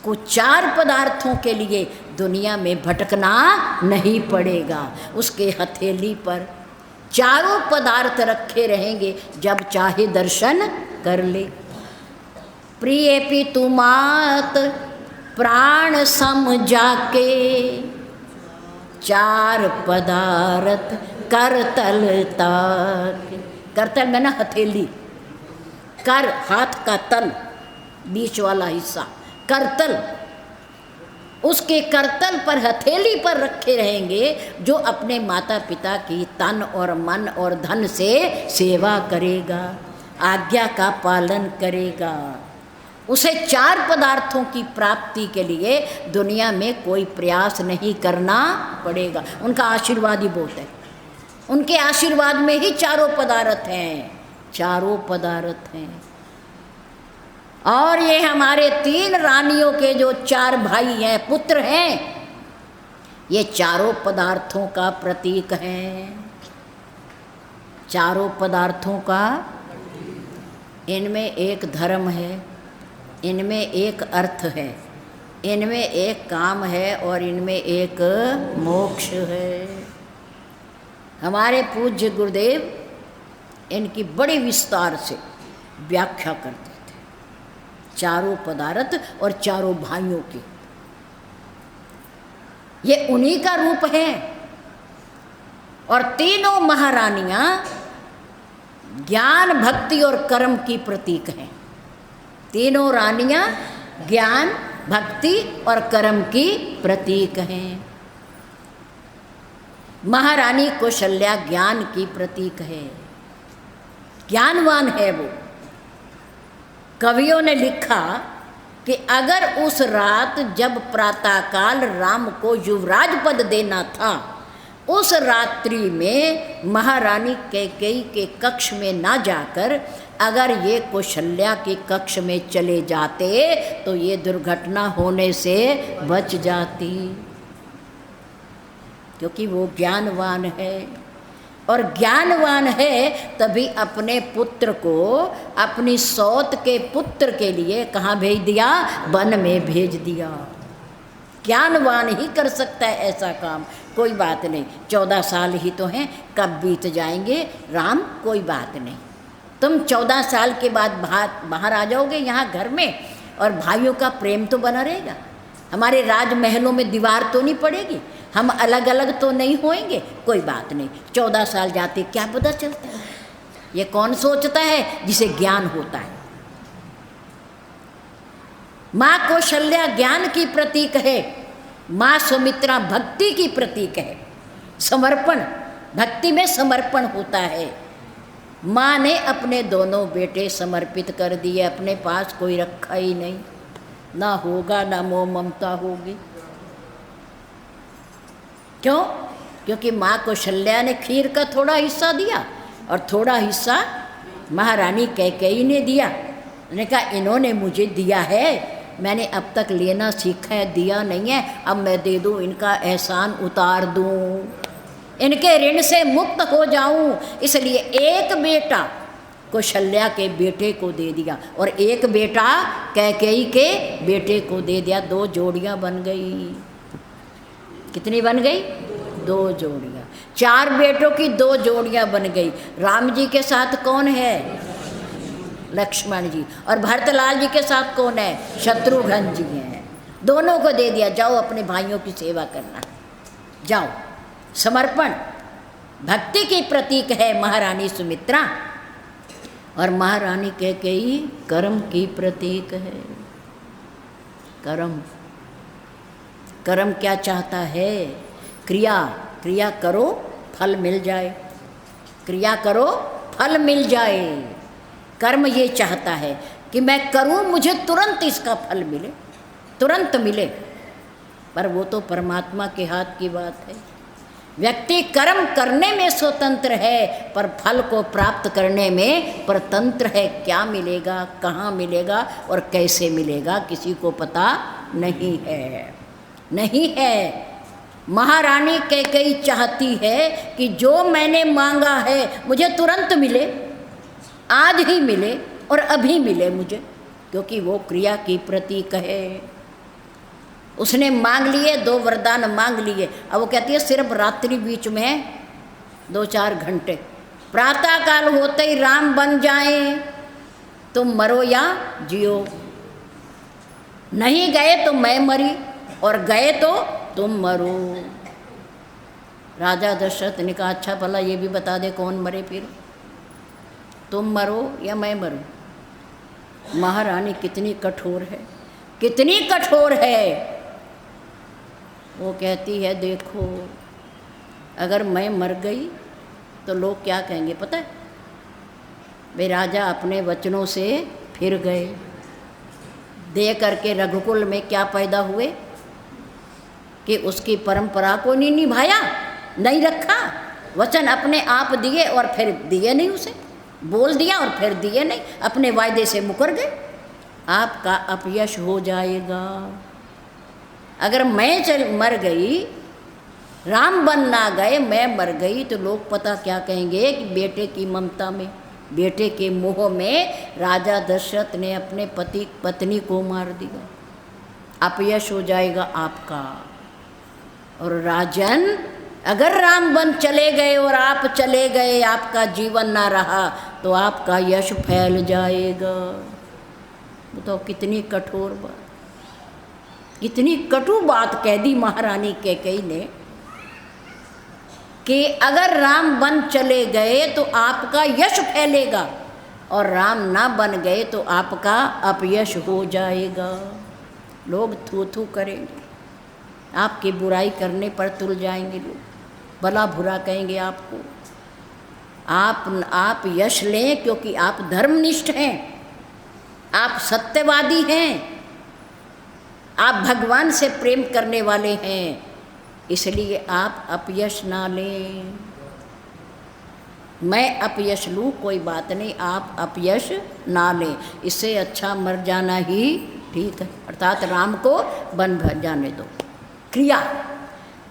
को 4 पदार्थों के लिए दुनिया में भटकना नहीं पड़ेगा। उसके हथेली पर 4 पदार्थ रखे रहेंगे, जब चाहे दर्शन कर ले। प्रिय पितु मात, प्राण सम जाके चार पदार्थ करतल ताक। करतल में ना हथेली, कर हाथ का तल, बीच वाला हिस्सा करतल, उसके करतल पर हथेली पर रखे रहेंगे जो अपने माता पिता की तन और मन और धन से सेवा करेगा, आज्ञा का पालन करेगा, उसे चार पदार्थों की प्राप्ति के लिए दुनिया में कोई प्रयास नहीं करना पड़ेगा। उनका आशीर्वाद ही बहुत है, उनके आशीर्वाद में ही चारों पदार्थ हैं, चारों पदार्थ हैं। और ये हमारे 3 रानियों के जो 4 भाई हैं, पुत्र हैं, ये चारों पदार्थों का प्रतीक हैं, चारों पदार्थों का। इनमें एक धर्म है, इनमें एक अर्थ है, इनमें एक काम है और इनमें एक मोक्ष है। हमारे पूज्य गुरुदेव इनकी बड़ी विस्तार से व्याख्या करते थे, चारों पदार्थ और चारों भाइयों की। ये उन्हीं का रूप है। और तीनों महारानियां ज्ञान, भक्ति और कर्म की प्रतीक हैं। तीनों रानियां ज्ञान, भक्ति और कर्म की प्रतीक हैं। महारानी कौशल्या ज्ञान की प्रतीक है, ज्ञानवान है वो। कवियों ने लिखा कि अगर उस रात जब प्रातःकाल राम को युवराज पद देना था, उस रात्रि में महारानी कैकेयी के कक्ष में ना जाकर अगर ये कौशल्या के कक्ष में चले जाते तो ये दुर्घटना होने से बच जाती, क्योंकि वो ज्ञानवान है। और ज्ञानवान है तभी अपने पुत्र को अपनी सौत के पुत्र के लिए कहाँ भेज दिया? वन में भेज दिया। ज्ञानवान ही कर सकता है ऐसा काम। कोई बात नहीं, 14 साल ही तो हैं, कब बीत जाएंगे राम, कोई बात नहीं। तुम 14 साल के बाद बाहर आ जाओगे यहाँ घर में, और भाइयों का प्रेम तो बना रहेगा। हमारे राजमहलों में दीवार तो नहीं पड़ेगी, हम अलग अलग तो नहीं होएंगे, कोई बात नहीं। 14 साल जाते क्या पता चलता है। ये कौन सोचता है? जिसे ज्ञान होता है। माँ कौशल्या ज्ञान की प्रतीक है, माँ सुमित्रा भक्ति की प्रतीक है। समर्पण, भक्ति में समर्पण होता है। माँ ने अपने दोनों बेटे समर्पित कर दिए, अपने पास कोई रखा ही नहीं, ना होगा ना मोह ममता होगी। क्यों? क्योंकि माँ कौशल्या ने खीर का थोड़ा हिस्सा दिया और थोड़ा हिस्सा महारानी कैकेयी ने दिया। उन्होंने कहा इन्होंने मुझे दिया है, मैंने अब तक लेना सीखा है, दिया नहीं है, अब मैं दे दूँ, इनका एहसान उतार दूँ, इनके ऋण से मुक्त हो जाऊँ। इसलिए एक बेटा कौशल्या के बेटे को दे दिया और एक बेटा कैकेयी के बेटे को दे दिया। 2 जोड़ियाँ बन गई। कितनी बन गई? 2 जोड़ियाँ। 4 बेटों की 2 जोड़ियाँ बन गई। राम जी के साथ कौन है? लक्ष्मण जी। और भरतलाल जी के साथ कौन है? शत्रुघ्न जी हैं। दोनों को दे दिया, जाओ अपने भाइयों की सेवा करना, जाओ। समर्पण भक्ति की प्रतीक है महारानी सुमित्रा, और महारानी कैकेयी कर्म की प्रतीक है। कर्म, कर्म क्या चाहता है? क्रिया, क्रिया करो फल मिल जाए, क्रिया करो फल मिल जाए। कर्म ये चाहता है कि मैं करूं, मुझे तुरंत इसका फल मिले, तुरंत मिले। पर वो तो परमात्मा के हाथ की बात है। व्यक्ति कर्म करने में स्वतंत्र है, पर फल को प्राप्त करने में परतंत्र है। क्या मिलेगा, कहाँ मिलेगा और कैसे मिलेगा, किसी को पता नहीं है, नहीं है। महारानी कैकेयी चाहती है कि जो मैंने मांगा है मुझे तुरंत मिले, आज ही मिले और अभी मिले मुझे, क्योंकि वो क्रिया की प्रतीक है। उसने मांग लिए, 2 वरदान मांग लिए। अब वो कहती है सिर्फ रात्रि बीच में है, 2-4 घंटे, प्रातःकाल होते ही राम बन जाए, तुम मरो या जियो। नहीं गए तो मैं मरी, और गए तो तुम मरो। राजा दशरथ ने कहा अच्छा भला ये भी बता दे कौन मरे फिर, तुम मरो या मैं मरूं। महारानी कितनी कठोर है, कितनी कठोर है। वो कहती है देखो अगर मैं मर गई तो लोग क्या कहेंगे पता है, वे राजा अपने वचनों से फिर गए, दे करके रघुकुल में क्या पैदा हुए कि उसकी परंपरा को नहीं निभाया, नहीं रखा, वचन अपने आप दिए और फिर दिए नहीं, उसे बोल दिया और फिर दिए नहीं, अपने वायदे से मुकर गए। आपका अपयश हो जाएगा। अगर मैं मर गई, राम बन ना गए, मैं मर गई, तो लोग पता क्या कहेंगे कि बेटे की ममता में, बेटे के मोह में राजा दशरथ ने अपने पति पत्नी को मार दिया। अपयश हो जाएगा आपका। और राजन अगर राम बन चले गए और आप चले गए, आपका जीवन ना रहा, तो आपका यश फैल जाएगा। बताओ कितनी कठोर बात, कितनी कटु बात कह दी महारानी कैकेयी ने कि अगर राम बन चले गए तो आपका यश फैलेगा, और राम ना बन गए तो आपका अपयश हो जाएगा। लोग थू थू करेंगे, आपकी बुराई करने पर तुल जाएंगे लोग, भला बुरा कहेंगे आपको। आप यश लें क्योंकि आप धर्मनिष्ठ हैं, आप सत्यवादी हैं, आप भगवान से प्रेम करने वाले हैं, इसलिए आप अपयश ना लें। मैं अपयश लूँ कोई बात नहीं, आप अपयश ना लें, इससे अच्छा मर जाना ही ठीक है। अर्थात राम को बन जाने दो।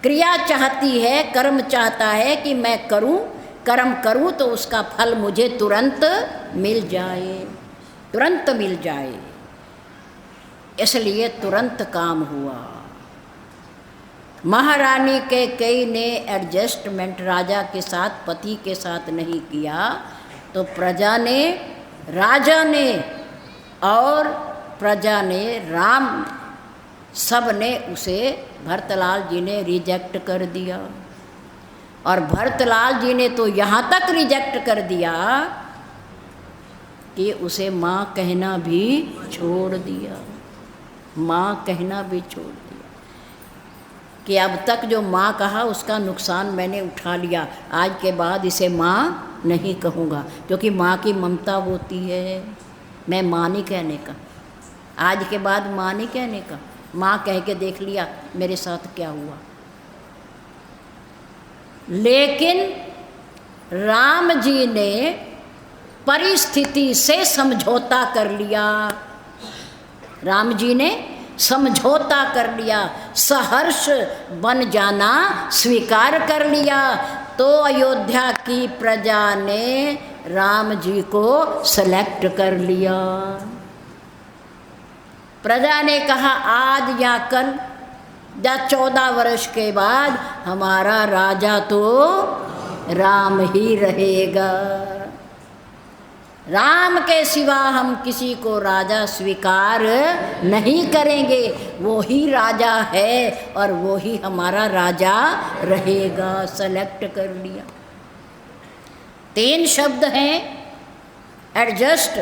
क्रिया चाहती है, कर्म चाहता है कि मैं करूं, कर्म करूं तो उसका फल मुझे तुरंत मिल जाए, तुरंत मिल जाए, इसलिए तुरंत काम हुआ। महारानी कैकेयी ने एडजस्टमेंट राजा के साथ, पति के साथ नहीं किया, तो प्रजा ने, राजा ने और प्रजा ने, राम, सब ने उसे, भरतलाल जी ने रिजेक्ट कर दिया। और भरतलाल जी ने तो यहाँ तक रिजेक्ट कर दिया कि उसे माँ कहना भी छोड़ दिया, माँ कहना भी छोड़ दिया, कि अब तक जो माँ कहा उसका नुकसान मैंने उठा लिया, आज के बाद इसे माँ नहीं कहूँगा, क्योंकि माँ की ममता होती है। मैं माँ नहीं कहने का, आज के बाद माँ नहीं कहने का, माँ कह के देख लिया मेरे साथ क्या हुआ। लेकिन राम जी ने परिस्थिति से समझौता कर लिया, राम जी ने समझौता कर लिया, सहर्ष बन जाना स्वीकार कर लिया। तो अयोध्या की प्रजा ने राम जी को सेलेक्ट कर लिया। प्रजा ने कहा आज या कल या 14 वर्ष के बाद हमारा राजा तो राम ही रहेगा, राम के सिवा हम किसी को राजा स्वीकार नहीं करेंगे, वो ही राजा है और वो ही हमारा राजा रहेगा। सेलेक्ट कर लिया। 3 शब्द हैं, एडजस्ट,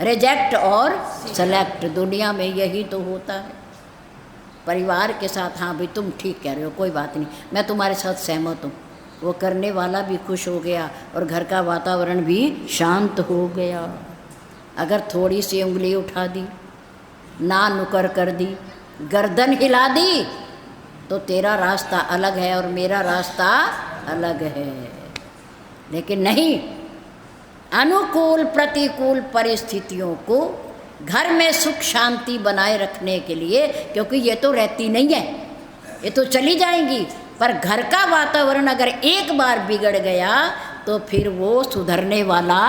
रिजेक्ट और सेलेक्ट। दुनिया में यही तो होता है। परिवार के साथ हाँ भाई तुम ठीक कह रहे हो, कोई बात नहीं, मैं तुम्हारे साथ सहमत हूँ, वो करने वाला भी खुश हो गया और घर का वातावरण भी शांत हो गया। अगर थोड़ी सी उंगली उठा दी, ना नुकर कर दी, गर्दन हिला दी, तो तेरा रास्ता अलग है और मेरा रास्ता अलग है। लेकिन नहीं, अनुकूल प्रतिकूल परिस्थितियों को घर में सुख शांति बनाए रखने के लिए, क्योंकि ये तो रहती नहीं है, ये तो चली जाएंगी, पर घर का वातावरण अगर एक बार बिगड़ गया तो फिर वो सुधरने वाला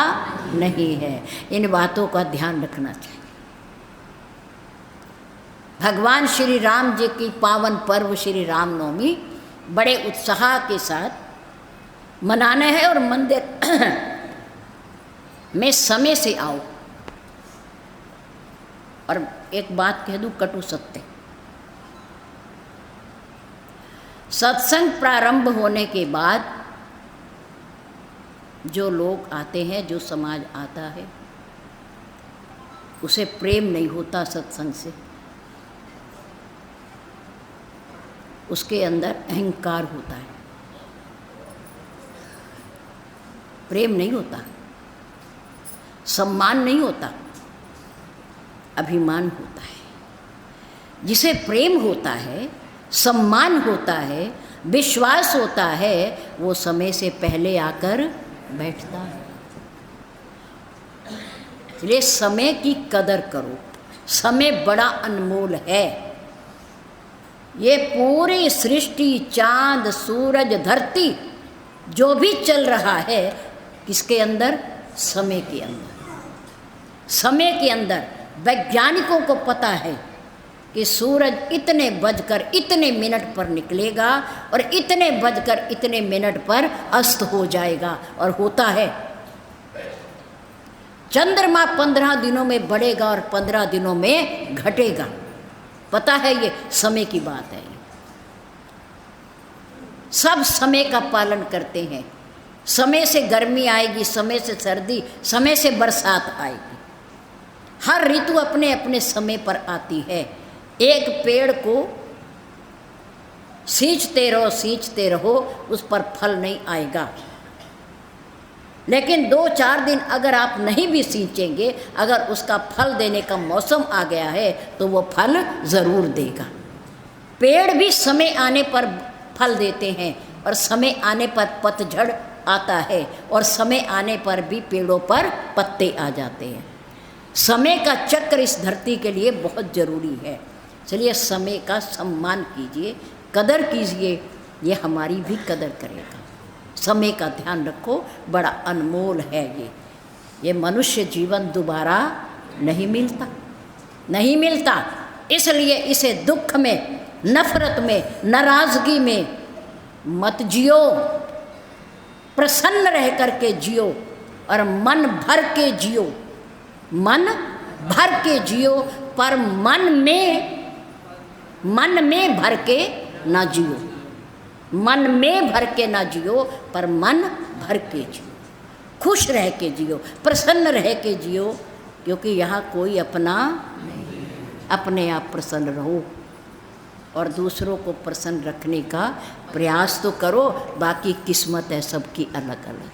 नहीं है। इन बातों का ध्यान रखना चाहिए। भगवान श्री राम जी की पावन पर्व श्री रामनवमी बड़े उत्साह के साथ मनाना है और मंदिर में समय से आओ। और एक बात कह दूं, कटु सत्य। सत्संग प्रारंभ होने के बाद जो लोग आते हैं, जो समाज आता है, उसे प्रेम नहीं होता सत्संग से। उसके अंदर अहंकार होता है, प्रेम नहीं होता, सम्मान नहीं होता, अभिमान होता है। जिसे प्रेम होता है, सम्मान होता है, विश्वास होता है, वो समय से पहले आकर बैठता है। इसलिए समय की कदर करो, समय बड़ा अनमोल है। ये पूरी सृष्टि, चांद, सूरज, धरती जो भी चल रहा है, किसके अंदर? समय के अंदर। समय के अंदर वैज्ञानिकों को पता है कि सूरज इतने बजकर इतने मिनट पर निकलेगा और इतने बजकर इतने मिनट पर अस्त हो जाएगा, और होता है। चंद्रमा 15 दिनों में बढ़ेगा और 15 दिनों में घटेगा, पता है, ये समय की बात है। सब समय का पालन करते हैं। समय से गर्मी आएगी, समय से सर्दी, समय से बरसात आएगी। हर ऋतु अपने अपने समय पर आती है। एक पेड़ को सींचते रहो, उस पर फल नहीं आएगा। लेकिन 2-4 दिन अगर आप नहीं भी सींचेंगे, अगर उसका फल देने का मौसम आ गया है तो वो फल ज़रूर देगा। पेड़ भी समय आने पर फल देते हैं, और समय आने पर पतझड़ आता है, और समय आने पर भी पेड़ों पर पत्ते आ जाते हैं। समय का चक्र इस धरती के लिए बहुत ज़रूरी है। चलिए समय का सम्मान कीजिए, कदर कीजिए, ये हमारी भी कदर करेगा। समय का ध्यान रखो, बड़ा अनमोल है ये मनुष्य जीवन दोबारा नहीं मिलता। इसलिए इसे दुख में, नफरत में, नाराज़गी में मत जियो, प्रसन्न रह करके जियो, और मन भर के जियो, मन भर के जियो, पर मन में भर के ना जियो। मन में भर के ना जियो, पर मन भर के जियो, खुश रह के जियो, प्रसन्न रह के जियो, क्योंकि यहाँ कोई अपना नहीं। अपने आप प्रसन्न रहो और दूसरों को प्रसन्न रखने का प्रयास तो करो। बाकी किस्मत है सबकी अलग अलग।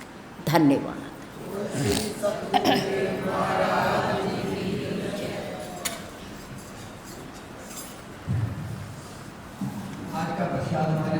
धन्यवाद। आज का प्रसाद हमारे